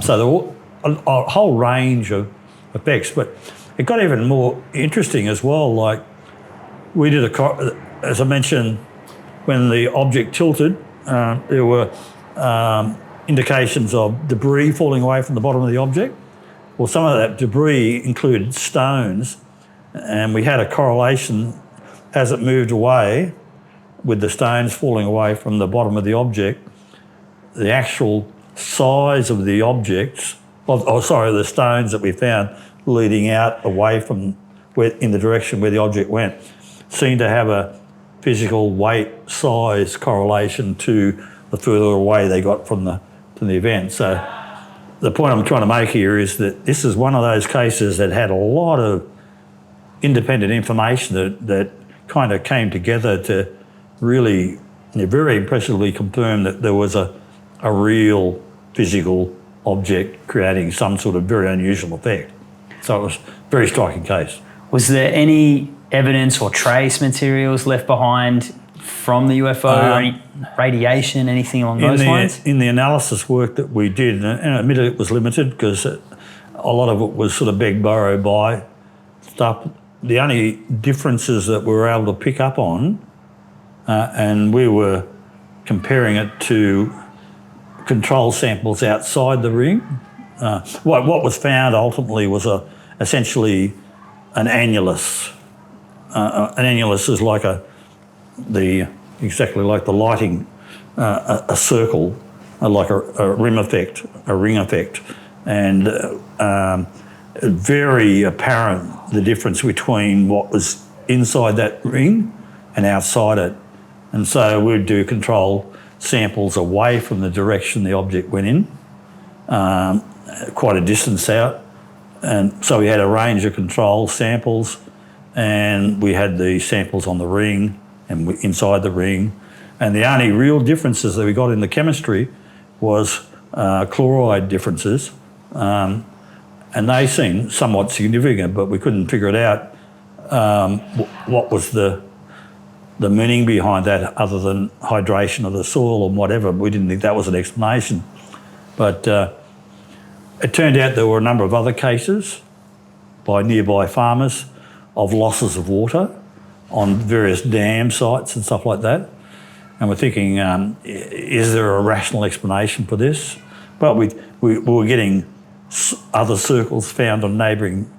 So there were a whole range of effects. But it got even more interesting as well. Like we did as I mentioned, when the object tilted, there were indications of debris falling away from the bottom of the object. Well, some of that debris included stones, and we had a correlation as it moved away with the stones falling away from the bottom of the object. The actual size of the objects, the stones that we found leading out away from in the direction where the object went, seemed to have a physical weight size correlation to the further away they got from the event. So the point I'm trying to make here is that this is one of those cases that had a lot of independent information that kind of came together to really very impressively confirm that there was a real physical object creating some sort of very unusual effect. So it was a very striking case. Was there any evidence or trace materials left behind from the UFO, or any radiation, anything along those lines? In the analysis work that we did, and admittedly it was limited because a lot of it was sort of beg, borrow, buy stuff. The only differences that we were able to pick up on, and we were comparing it to control samples outside the ring. What was found ultimately was essentially an annulus. An annulus is like exactly like the lighting, a circle, like a rim effect, a ring effect, and very apparent the difference between what was inside that ring and outside it. And so we'd do control samples away from the direction the object went in, quite a distance out. And so we had a range of control samples, and we had the samples on the ring and inside the ring. And the only real differences that we got in the chemistry was chloride differences. And they seemed somewhat significant, but we couldn't figure it out what was the meaning behind that other than hydration of the soil or whatever. We didn't think that was an explanation. But it turned out there were a number of other cases by nearby farmers of losses of water on various dam sites and stuff like that. And we're thinking, is there a rational explanation for this? But we were getting other circles found on neighbouring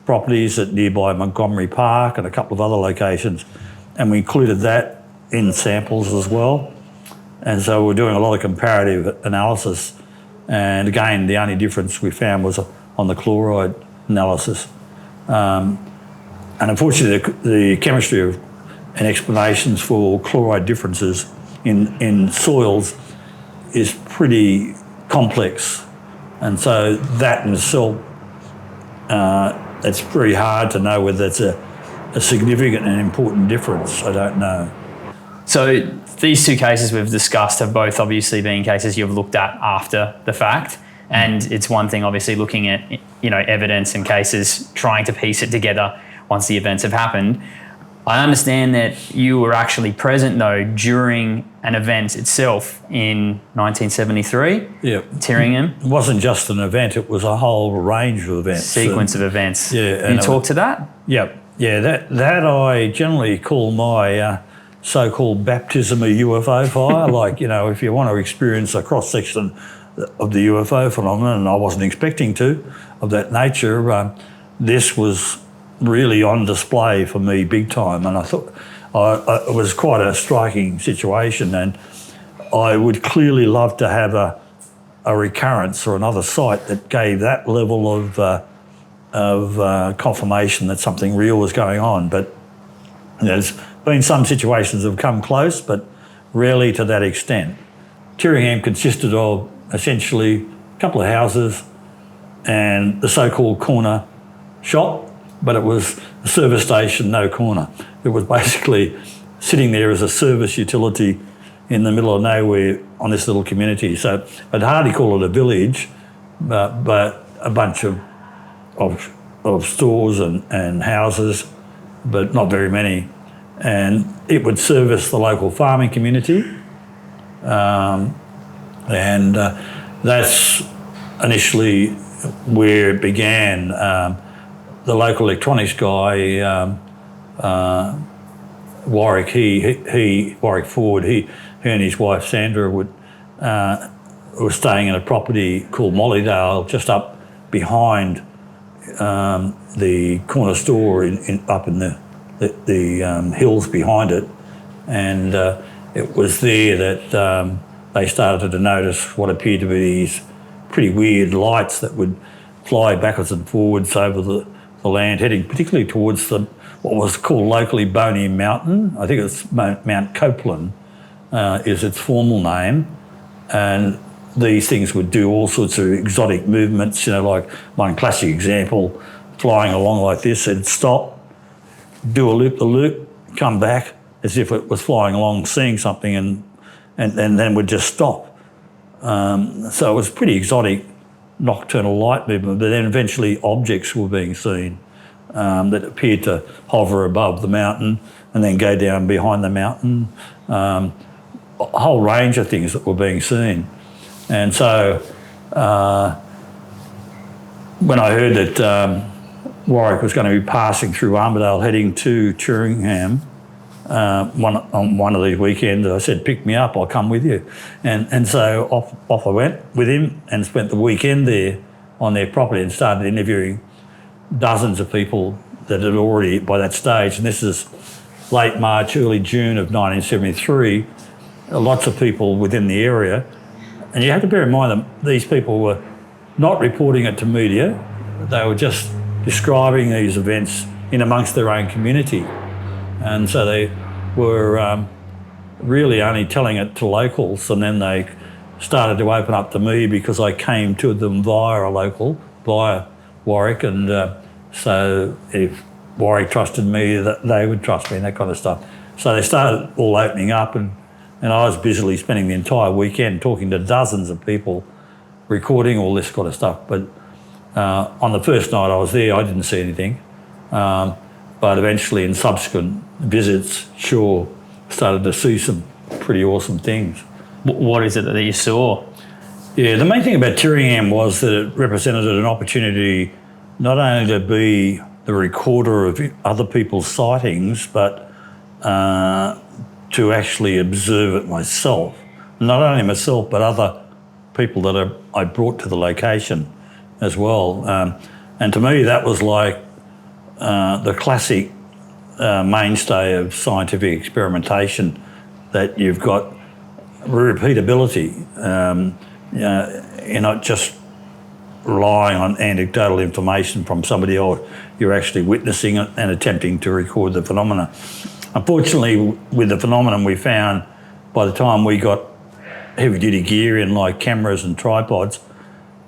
properties at nearby Montgomery Park and a couple of other locations, and we included that in samples as well. And so we're doing a lot of comparative analysis, and again, the only difference we found was on the chloride analysis. And unfortunately, the chemistry and explanations for chloride differences in soils is pretty complex. And so that in itself, it's very hard to know whether it's a significant and important difference. I don't know. So these two cases we've discussed have both obviously been cases you've looked at after the fact. And it's one thing obviously looking at, evidence and cases, trying to piece it together once the events have happened. I understand that you were actually present though during an event itself in 1973. Yeah. Tyringham. It wasn't just an event, it was a whole range of events. Sequence of events. Yeah. Can you talk to that? Yep. Yeah, that I generally call my so-called baptism of UFO fire. Like, if you want to experience a cross-section of the UFO phenomenon, and I wasn't expecting to, of that nature, this was really on display for me big time. And I thought it was quite a striking situation. And I would clearly love to have a recurrence or another site that gave that level of confirmation that something real was going on. But there's been some situations that have come close, but rarely to that extent. Tyringham consisted of essentially a couple of houses and the so-called corner shop, but it was a service station, no corner. It was basically sitting there as a service utility in the middle of nowhere on this little community. So I'd hardly call it a village, but a bunch of stores and houses, but not very many. And it would service the local farming community. And that's initially where it began. The local electronics guy, Warwick Ford, he and his wife Sandra were staying in a property called Mollydale, just up behind the corner store up in the hills behind it, and it was there that they started to notice what appeared to be these pretty weird lights that would fly backwards and forwards over the land, heading particularly towards what was called locally Boney Mountain. I think it's Mount Copeland is its formal name, and these things would do all sorts of exotic movements, like one classic example, flying along like this, it'd stop, do a loop-the-loop, come back as if it was flying along, seeing something, and then would just stop. So it was pretty exotic nocturnal light movement, but then eventually objects were being seen that appeared to hover above the mountain and then go down behind the mountain. A whole range of things that were being seen. And so when I heard that Warwick was going to be passing through Armidale heading to Tyringham on one of these weekends, I said, pick me up, I'll come with you. And so off I went with him and spent the weekend there on their property and started interviewing dozens of people that had already, by that stage, and this is late March, early June of 1973, lots of people within the area. And you have to bear in mind that these people were not reporting it to media, they were just describing these events in amongst their own community. And so they were really only telling it to locals, and then they started to open up to me because I came to them via Warwick, and so if Warwick trusted me, that they would trust me and that kind of stuff. So they started all opening up, and I was busily spending the entire weekend talking to dozens of people, recording all this kind of stuff. But on the first night I was there, I didn't see anything. But eventually in subsequent visits, sure, started to see some pretty awesome things. What is it that you saw? Yeah, the main thing about Tyringham was that it represented an opportunity not only to be the recorder of other people's sightings, but to actually observe it myself. Not only myself, but other people that I brought to the location as well. And to me, that was like the classic mainstay of scientific experimentation, that you've got repeatability. You're not just relying on anecdotal information from somebody else. You're actually witnessing it and attempting to record the phenomena. Unfortunately, with the phenomenon, we found by the time we got heavy-duty gear in, like cameras and tripods,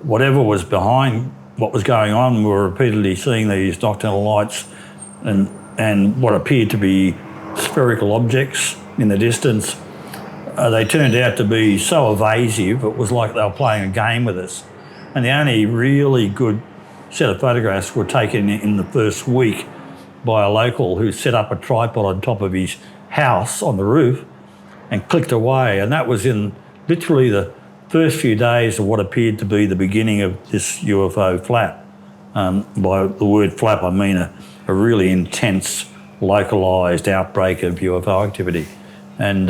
whatever was behind what was going on, we were repeatedly seeing these nocturnal lights and what appeared to be spherical objects in the distance. They turned out to be so evasive, it was like they were playing a game with us. And the only really good set of photographs were taken in the first week by a local who set up a tripod on top of his house on the roof and clicked away. And that was in literally the first few days of what appeared to be the beginning of this UFO flap. By the word flap, I mean a really intense, localised outbreak of UFO activity. And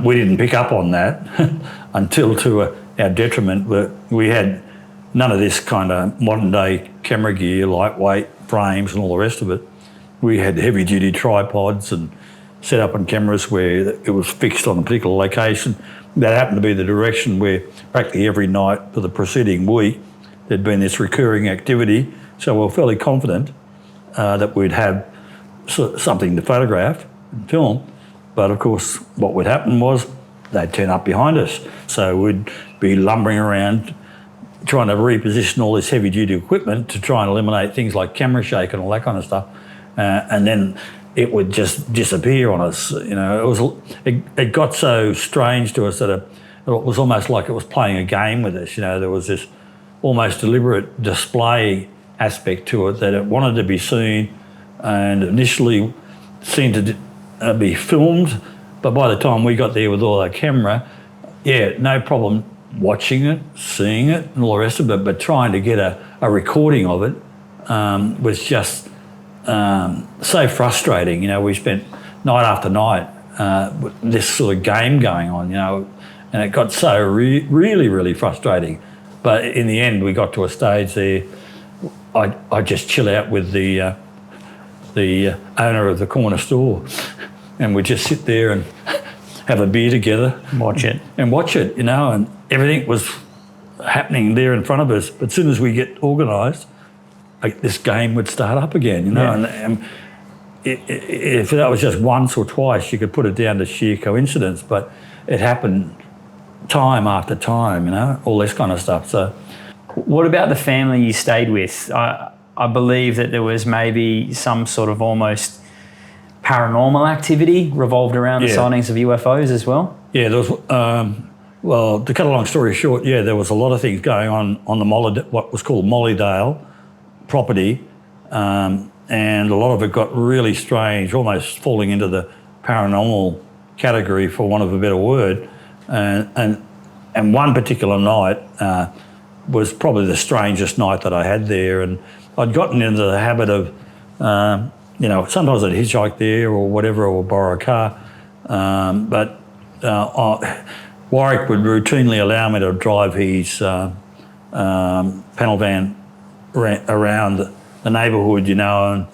we didn't pick up on that until, to our detriment, but we had none of this kind of modern day camera gear, lightweight frames and all the rest of it. We had heavy duty tripods and set up on cameras where it was fixed on a particular location. That happened to be the direction where practically every night for the preceding week there'd been this recurring activity. So we were fairly confident that we'd have something to photograph and film. But of course, what would happen was they'd turn up behind us. So we'd be lumbering around trying to reposition all this heavy-duty equipment to try and eliminate things like camera shake and all that kind of stuff. And then it would just disappear on us. You know, it got so strange to us that it was almost like it was playing a game with us. You know, there was this almost deliberate display aspect to it that it wanted to be seen and initially seemed to be filmed. But by the time we got there with all our camera, yeah, no problem watching it, seeing it and all the rest of it, but trying to get a recording of it was just so frustrating. You know, we spent night after night with this sort of game going on, you know, and it got so really frustrating. But in the end, we got to a stage there, I just chill out with the owner of the corner store, and we'd just sit there and have a beer together. Watch it, you know, and everything was happening there in front of us. But as soon as we get organised, this game would start up again, you know. Yeah. And if that was just once or twice, you could put it down to sheer coincidence, but it happened time after time, you know, all this kind of stuff. So, what about the family you stayed with? I believe that there was maybe some sort of almost paranormal activity revolved around the sightings of UFOs as well? Yeah, there was, well, to cut a long story short, yeah, there was a lot of things going on the what was called Mollydale property, and a lot of it got really strange, almost falling into the paranormal category, for want of a better word. And one particular night was probably the strangest night that I had there, and I'd gotten into the habit of, you know, sometimes I'd hitchhike there or whatever, or borrow a car, but Warwick would routinely allow me to drive his panel van around the neighbourhood, you know,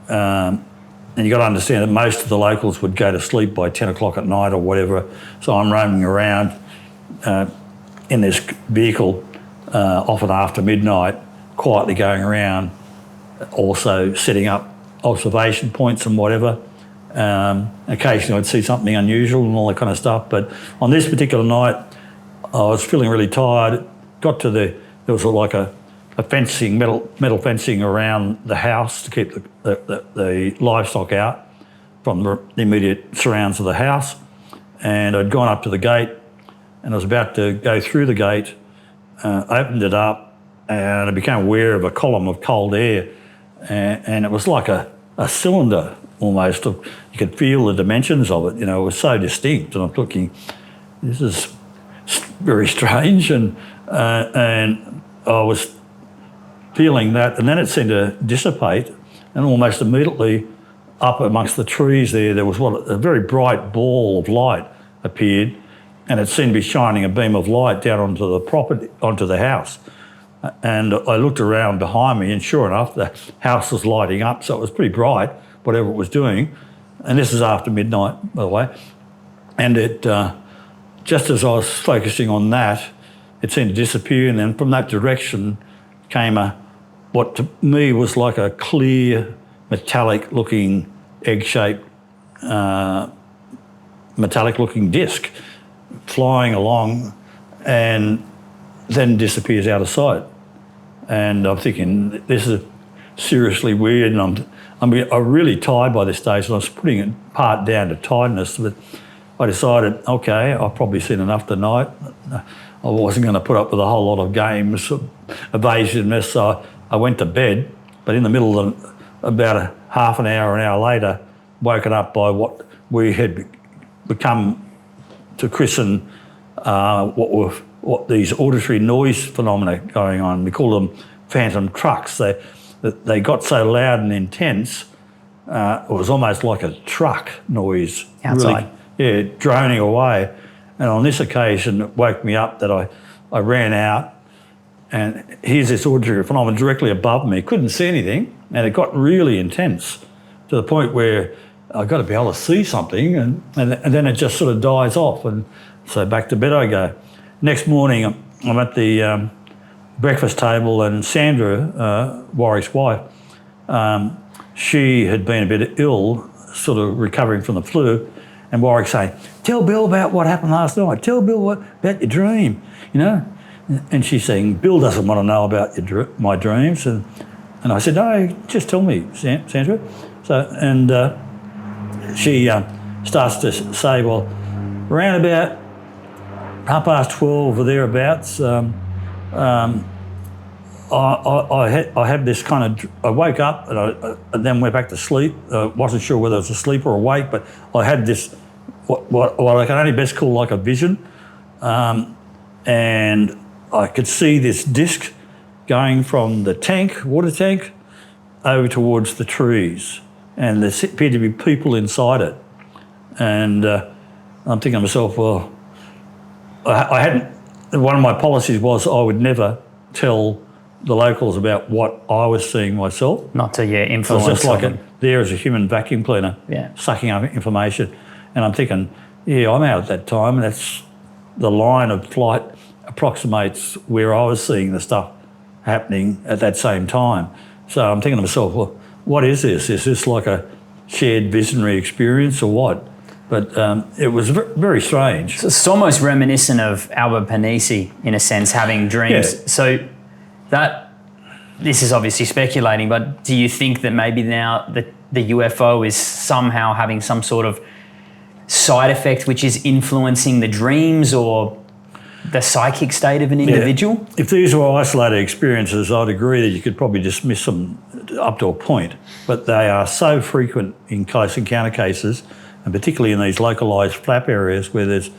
and you got to understand that most of the locals would go to sleep by 10 o'clock at night or whatever. So I'm roaming around in this vehicle, often after midnight, quietly going around, also setting up observation points and whatever. Occasionally I'd see something unusual and all that kind of stuff. But on this particular night, I was feeling really tired. Got to there was like a fencing, metal fencing around the house to keep the livestock out from the immediate surrounds of the house. And I'd gone up to the gate and I was about to go through the gate, opened it up, and I became aware of a column of cold air. And it was like a cylinder almost. You could feel the dimensions of it, you know, it was so distinct. And I'm thinking, this is very strange. And I was feeling that, and then it seemed to dissipate, and almost immediately up amongst the trees there was a very bright ball of light appeared, and it seemed to be shining a beam of light down onto the property, onto the house. And I looked around behind me, and sure enough, the house was lighting up, so it was pretty bright, whatever it was doing. And this is after midnight, by the way. And it, just as I was focusing on that, it seemed to disappear, and then from that direction came what to me was like a clear, metallic-looking, egg-shaped, metallic-looking disc flying along, and then disappears out of sight. And I'm thinking, this is seriously weird, and I'm really tired by this stage, and I was putting it part down to tiredness, but I decided, okay, I've probably seen enough tonight. I wasn't going to put up with a whole lot of games, evasiveness, so I went to bed, but in the middle of about an hour later, woken up by what we had become to christen what these auditory noise phenomena going on. We call them phantom trucks. They got so loud and intense, it was almost like a truck noise. Outside. Really, yeah, droning away. And on this occasion, it woke me up that I ran out, and here's this auditory phenomenon directly above me. Couldn't see anything, and it got really intense to the point where I've got to be able to see something, and then it just sort of dies off, and so back to bed I go. Next morning, I'm at the breakfast table, and Sandra, Warwick's wife, she had been a bit ill, sort of recovering from the flu, and Warwick saying, "Tell Bill about what happened last night. Tell Bill about your dream, you know." And she's saying, "Bill doesn't want to know about my dreams." And I said, "No, just tell me, Sandra." So, and she starts to say, "Well, around about 12:30 or thereabouts, I had this kind of. I woke up and then went back to sleep. Wasn't sure whether I was asleep or awake, but I had this what I can only best call like a vision, and I could see this disc going from the water tank, over towards the trees, and there appeared to be people inside it. And I'm thinking to myself, well, I hadn't. One of my policies was I would never tell the locals about what I was seeing myself. Not to influence. It was just like there as a human vacuum cleaner, sucking up information. And I'm thinking, yeah, I'm out at that time, and that's the line of flight approximates where I was seeing the stuff happening at that same time. So I'm thinking to myself, well, what is this? Is this like a shared visionary experience or what? But it was very strange. So it's almost reminiscent of Albert Pennisi, in a sense, having dreams. Yeah. So this is obviously speculating, but do you think that maybe now the UFO is somehow having some sort of side effect which is influencing the dreams or the psychic state of an individual? Yeah. If these were isolated experiences, I'd agree that you could probably dismiss them up to a point, but they are so frequent in close encounter cases, and particularly in these localised flap areas where there's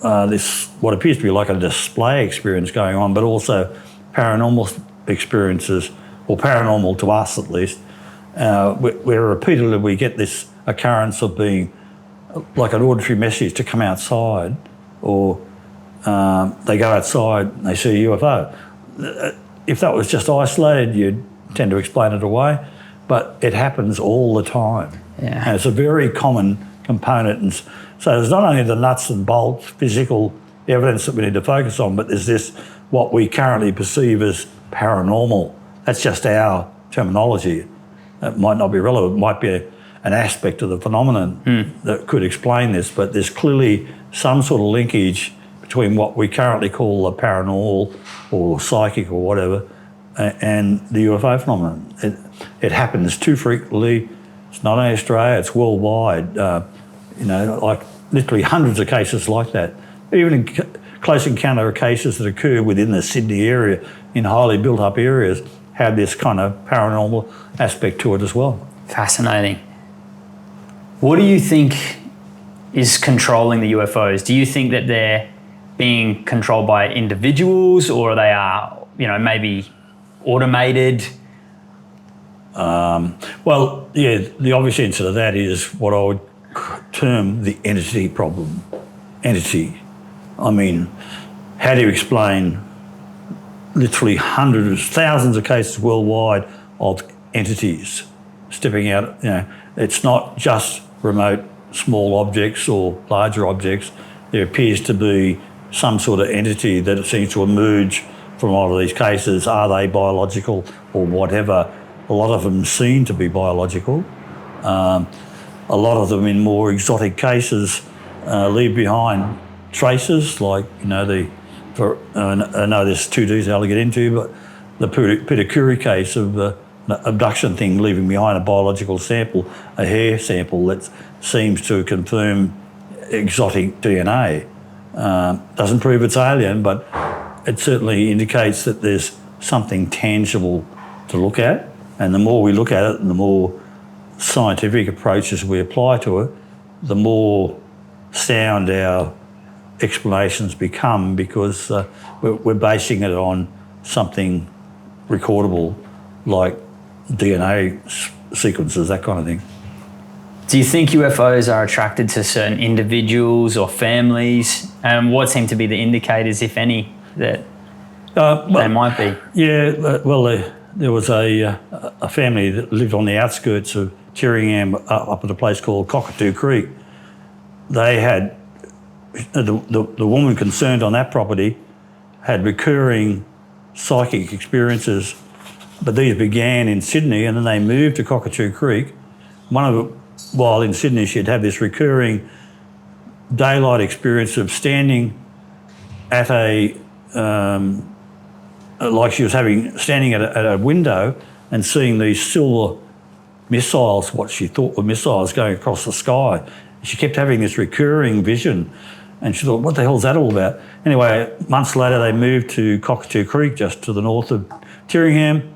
this, what appears to be like a display experience going on, but also paranormal experiences, or paranormal to us at least, where repeatedly we get this occurrence of being like an auditory message to come outside, or they go outside and they see a UFO. If that was just isolated, you'd tend to explain it away, but it happens all the time. Yeah. And it's a very common component. And so there's not only the nuts and bolts, physical evidence that we need to focus on, but there's this, what we currently perceive as paranormal. That's just our terminology. It might not be relevant, it might be an aspect of the phenomenon that could explain this, but there's clearly some sort of linkage between what we currently call the paranormal or psychic or whatever and the UFO phenomenon. It happens too frequently. It's not in Australia, it's worldwide. Like literally hundreds of cases like that. Even in close encounter cases that occur within the Sydney area in highly built up areas have this kind of paranormal aspect to it as well. Fascinating. What do you think is controlling the UFOs? Do you think that they're being controlled by individuals, or they are, maybe automated? Well, yeah, the obvious answer to that is what I would term the entity problem. Entity. I mean, how do you explain literally hundreds, thousands of cases worldwide of entities stepping out? It's not just remote small objects or larger objects. There appears to be some sort of entity that seems to emerge from a lot of these cases. Are they biological or whatever? A lot of them seem to be biological. A lot of them, in more exotic cases, leave behind traces, like, I know there's too detailed to get into, but the Pennisi case of the abduction thing, leaving behind a biological sample, a hair sample that seems to confirm exotic DNA. Doesn't prove it's alien, but it certainly indicates that there's something tangible to look at. And the more we look at it and the more scientific approaches we apply to it, the more sound our explanations become, because we're basing it on something recordable like DNA sequences, that kind of thing. Do you think UFOs are attracted to certain individuals or families? What seem to be the indicators, if any, that they might be? Yeah, well, there was a family that lived on the outskirts of Tyringham up at a place called Cockatoo Creek. They had, the woman concerned on that property had recurring psychic experiences, but these began in Sydney and then they moved to Cockatoo Creek. While in Sydney, she'd have this recurring daylight experience of standing at standing at a window and seeing these silver missiles, what she thought were missiles, going across the sky. She kept having this recurring vision, and she thought, what the hell is that all about? Anyway, months later, they moved to Cockatoo Creek, just to the north of Tyringham,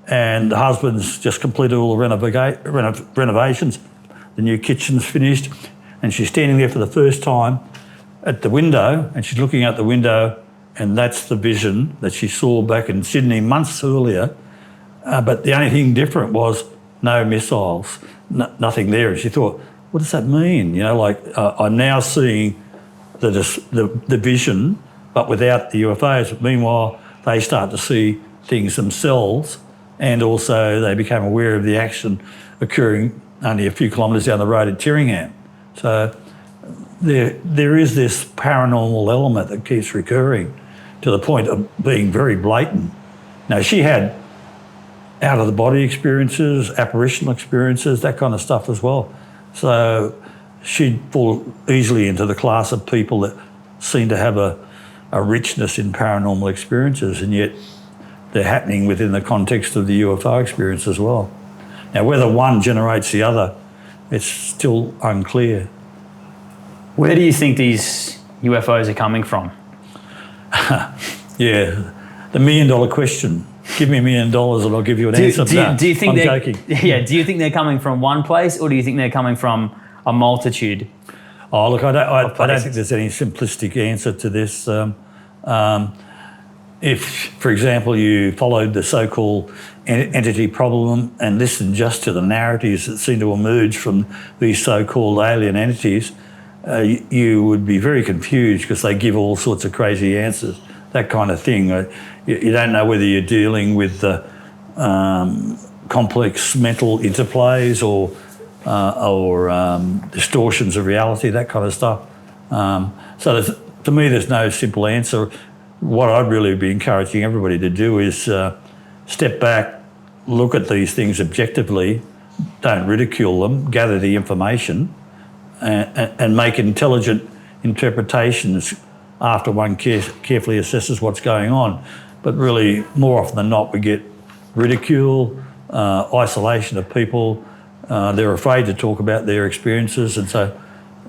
and the husband's just completed all the renovations. The new kitchen's finished, and she's standing there for the first time at the window, and she's looking out the window, and that's the vision that she saw back in Sydney months earlier. But the only thing different was no missiles, nothing there. And she thought, what does that mean? You know, like I'm now seeing the vision, but without the UFOs. Meanwhile, they start to see things themselves, and also they became aware of the action occurring only a few kilometres down the road at Tyringham. So there is this paranormal element that keeps recurring to the point of being very blatant. Now, she had out-of-the-body experiences, apparitional experiences, that kind of stuff as well. So she'd fall easily into the class of people that seem to have a richness in paranormal experiences, and yet they're happening within the context of the UFO experience as well. Now, whether one generates the other, it's still unclear. Where do you think these UFOs are coming from? Yeah, the $1 million question. Give me $1 million and I'll give you an answer. Do you think I'm joking. Yeah. Do you think they're coming from one place, or do you think they're coming from a multitude? Oh, look, I don't think there's any simplistic answer to this. If, for example, you followed the so-called entity problem and listened just to the narratives that seem to emerge from these so-called alien entities, you would be very confused because they give all sorts of crazy answers, that kind of thing. You don't know whether you're dealing with the complex mental interplays or distortions of reality, that kind of stuff. So to me, there's no simple answer. What I'd really be encouraging everybody to do is step back, look at these things objectively, don't ridicule them, gather the information, and make intelligent interpretations after one carefully assesses what's going on. But really, more often than not, we get ridicule, isolation of people. They're afraid to talk about their experiences, and so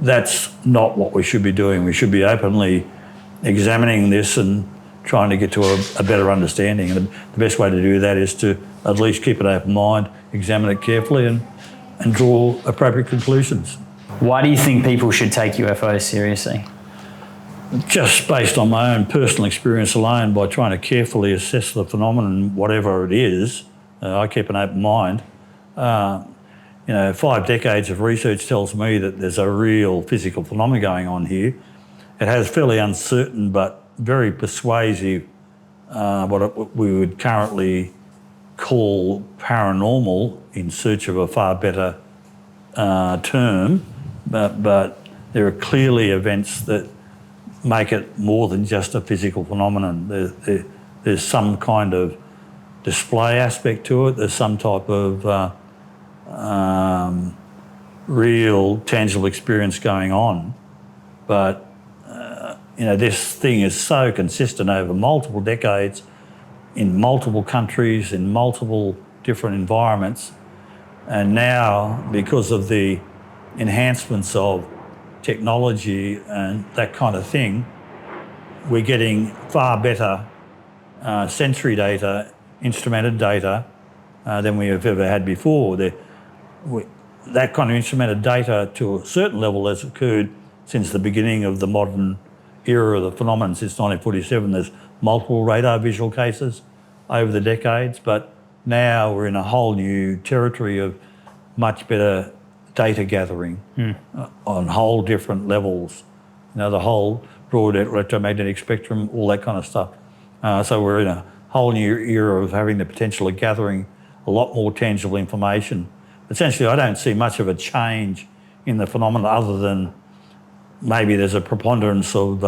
that's not what we should be doing. We should be openly examining this and trying to get to a better understanding. And the best way to do that is to at least keep an open mind, examine it carefully, and draw appropriate conclusions. Why do you think people should take UFOs seriously? Just based on my own personal experience alone, by trying to carefully assess the phenomenon, whatever it is, I keep an open mind. 5 decades of research tells me that there's a real physical phenomenon going on here. It has fairly uncertain but very persuasive, what we would currently call paranormal, in search of a far better term, but there are clearly events that make it more than just a physical phenomenon. There's some kind of display aspect to it. There's some type of real tangible experience going on. But this thing is so consistent over multiple decades, in multiple countries, in multiple different environments. And now, because of the enhancements of technology and that kind of thing, we're getting far better sensory data, instrumented data, than we have ever had before. That kind of instrumented data, to a certain level, has occurred since the beginning of the modern era of the phenomenon, since 1947. There's multiple radar visual cases over the decades, but now we're in a whole new territory of much better data gathering on whole different levels. The whole broad electromagnetic spectrum, all that kind of stuff. So we're in a whole new era of having the potential of gathering a lot more tangible information. essentially I don't see much of a change in the phenomena other than maybe there's a preponderance of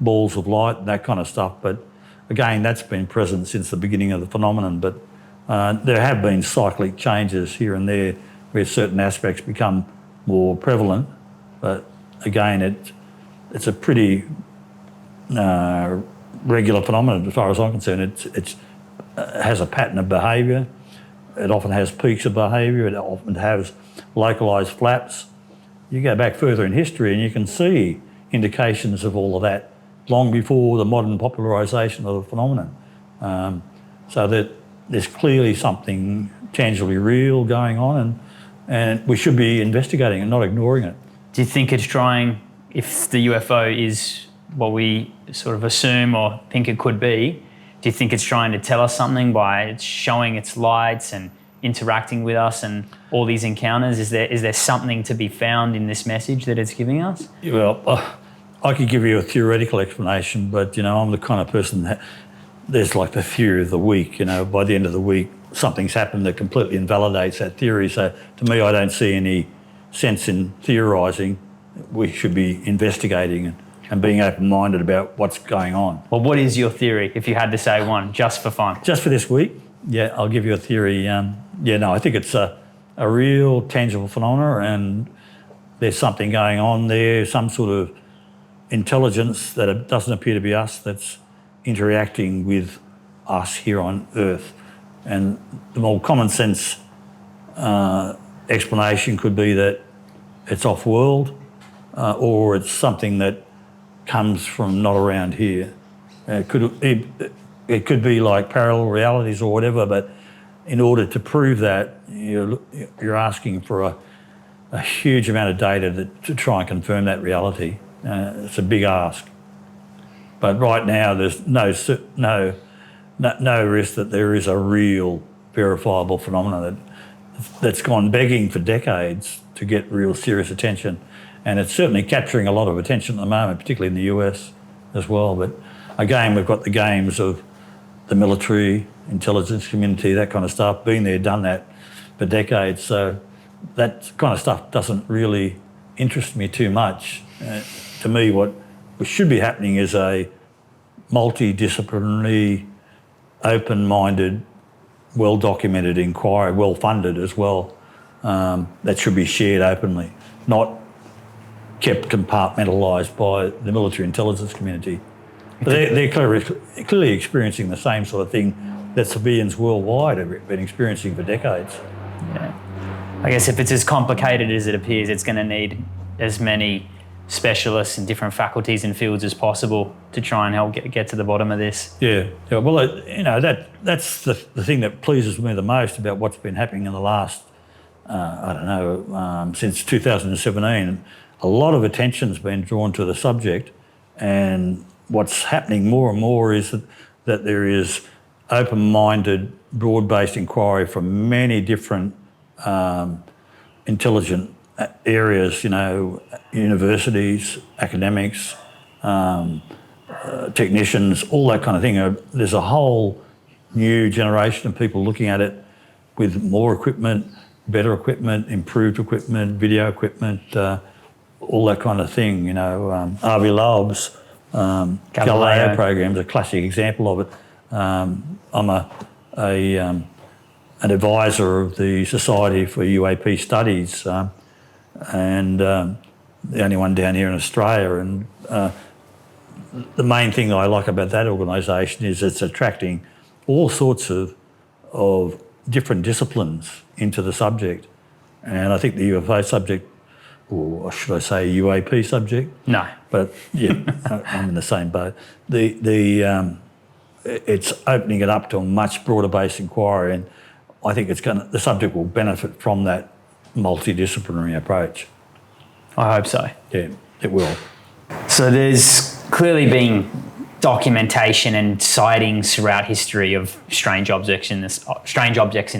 balls of light and that kind of stuff. But again, that's been present since the beginning of the phenomenon. But there have been cyclic changes here and there where certain aspects become more prevalent. But again, it's a pretty regular phenomenon as far as I'm concerned. It has a pattern of behaviour. It often has peaks of behaviour. It often has localised flaps. You go back further in history and you can see indications of all of that long before the modern popularisation of the phenomenon. So that there's clearly something tangibly real going on, and we should be investigating and not ignoring it. Do you think it's trying, if the UFO is what we sort of assume or think it could be, do you think it's trying to tell us something by showing its lights and interacting with us and all these encounters? Is there something to be found in this message that it's giving us? Well, I could give you a theoretical explanation, but, I'm the kind of person that there's like the theory of the week. By the end of the week, something's happened that completely invalidates that theory. So to me, I don't see any sense in theorising. We should be investigating and being open-minded about what's going on. Well, what is your theory, if you had to say one, just for fun? Just for this week? Yeah, I'll give you a theory. I think it's a real tangible phenomena, and there's something going on there, some sort of intelligence that it doesn't appear to be us that's interacting with us here on Earth. And the more common sense explanation could be that it's off-world or it's something that comes from not around here. It could be like parallel realities or whatever, but in order to prove that, you're asking for a huge amount of data to try and confirm that reality. It's a big ask. But right now, there's no risk that there is a real verifiable phenomenon that's gone begging for decades to get real serious attention. And it's certainly capturing a lot of attention at the moment, particularly in the US as well. But again, we've got the games of the military, intelligence community, that kind of stuff, been there, done that for decades. So that kind of stuff doesn't really interest me too much. To me, what should be happening is a multidisciplinary, open-minded, well-documented inquiry, well-funded as well, that should be shared openly, not kept compartmentalised by the military intelligence community. But they're clearly experiencing the same sort of thing that civilians worldwide have been experiencing for decades. Yeah. I guess if it's as complicated as it appears, it's going to need as many specialists in different faculties and fields as possible to try and help get to the bottom of this. Yeah. Well, that's the thing that pleases me the most about what's been happening in the last, since 2017. A lot of attention's been drawn to the subject, and what's happening more and more is that there is open-minded, broad-based inquiry from many different intelligent areas, universities, academics, technicians, all that kind of thing. There's a whole new generation of people looking at it with more equipment, better equipment, improved equipment, video equipment, all that kind of thing. RV Loeb's Galileo program is a classic example of it. I'm an advisor of the Society for UAP Studies, and the only one down here in Australia. And the main thing I like about that organisation is it's attracting all sorts of different disciplines into the subject. And I think the UFO subject, or should I say UAP subject? No. But yeah, I'm in the same boat. It's opening it up to a much broader based inquiry, and I think the subject will benefit from that multidisciplinary approach. I hope so. Yeah, it will. So there's clearly been documentation and sightings throughout history of strange objects in the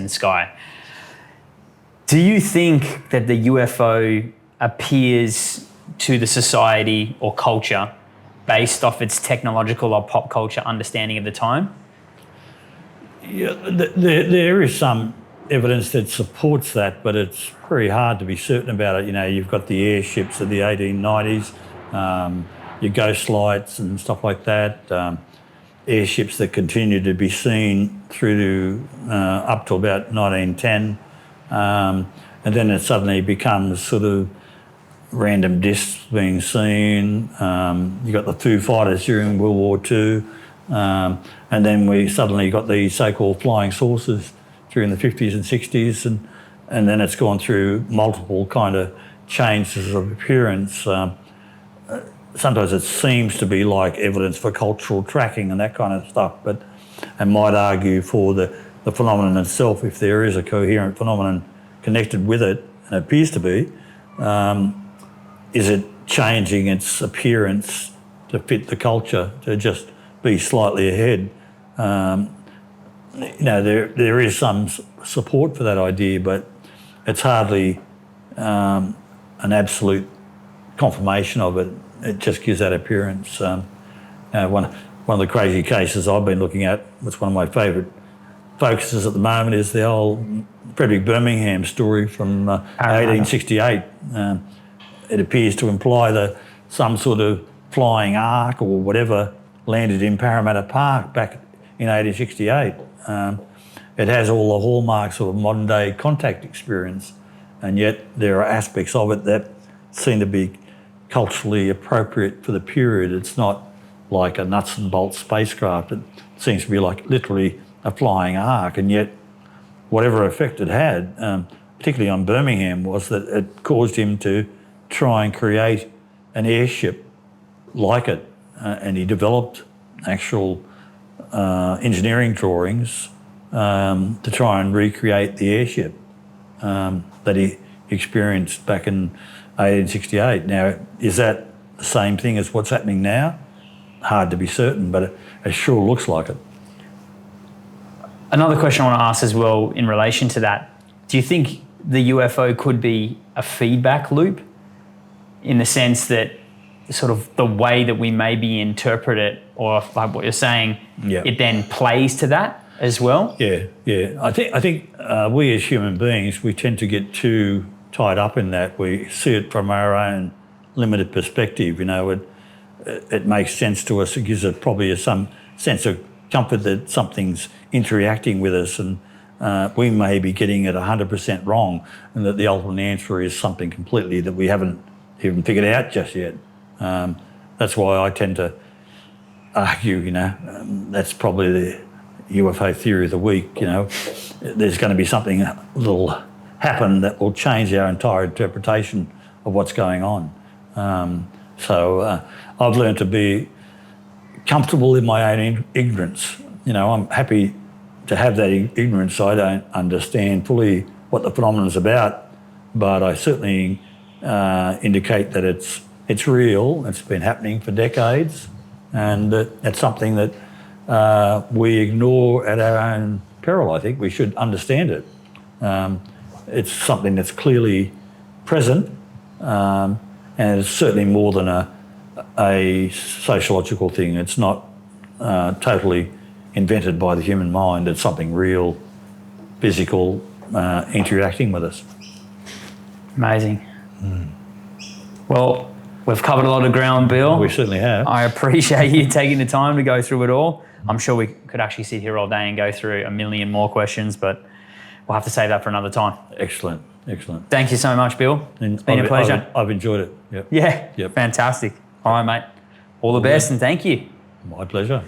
sky. Do you think that the UFO appears to the society or culture based off its technological or pop culture understanding of the time? Yeah, there is some evidence that supports that, but it's very hard to be certain about it. You know, you've got the airships of the 1890s, your ghost lights and stuff like that, airships that continue to be seen through to up to about 1910, and then it suddenly becomes sort of random discs being seen. You got the Foo Fighters during World War II, and then we suddenly got these so-called flying saucers during the 50s and 60s, and then it's gone through multiple kind of changes of appearance. Sometimes it seems to be like evidence for cultural tracking and that kind of stuff, but and might argue for the phenomenon itself, if there is a coherent phenomenon connected with it, and it appears to be, is it changing its appearance to fit the culture, to just be slightly ahead? You know, there is some support for that idea, but it's hardly an absolute confirmation of it. It just gives that appearance. One of the crazy cases I've been looking at, which one of my favourite focuses at the moment, is the old Frederick Birmingham story from 1868. It appears to imply that some sort of flying arc or whatever landed in Parramatta Park back in 1868. It has all the hallmarks of a modern day contact experience, and yet there are aspects of it that seem to be culturally appropriate for the period. It's not like a nuts and bolts spacecraft. It seems to be like literally a flying arc, and yet whatever effect it had, particularly on Birmingham, was that it caused him to try and create an airship like it, and he developed actual engineering drawings to try and recreate the airship that he experienced back in 1868. Now, is that the same thing as what's happening now? Hard to be certain, but it sure looks like it. Another question I want to ask as well in relation to that, do you think the UFO could be a feedback loop, in the sense that sort of the way that we maybe interpret it, or like what you're saying, it then plays to that as well? Yeah. I think we as human beings, we tend to get too tied up in that. We see it from our own limited perspective. You know, it makes sense to us. It gives it probably some sense of comfort that something's interacting with us, and we may be getting it 100% wrong, and that the ultimate answer is something completely that we haven't even figured out just yet. That's why I tend to argue, you know, that's probably the UFO theory of the week. You know, there's going to be something that will happen that will change our entire interpretation of what's going on. So I've learned to be comfortable in my own ignorance. You know, I'm happy to have that ignorance. I don't understand fully what the phenomenon's about, but I certainly indicate that it's real. It's been happening for decades, and it's something that we ignore at our own peril. I think we should understand it. It's something that's clearly present, and it's certainly more than a sociological thing. It's not totally invented by the human mind. It's something real, physical, interacting with us. Amazing. Well, we've covered a lot of ground, Bill. We certainly have. I appreciate you taking the time to go through it all. I'm sure we could actually sit here all day and go through a million more questions, but we'll have to save that for another time. Excellent. Thank you so much, Bill. It's been a pleasure. I've enjoyed it. Yep. Yeah. Fantastic. All right, mate. All the best, and thank you. My pleasure.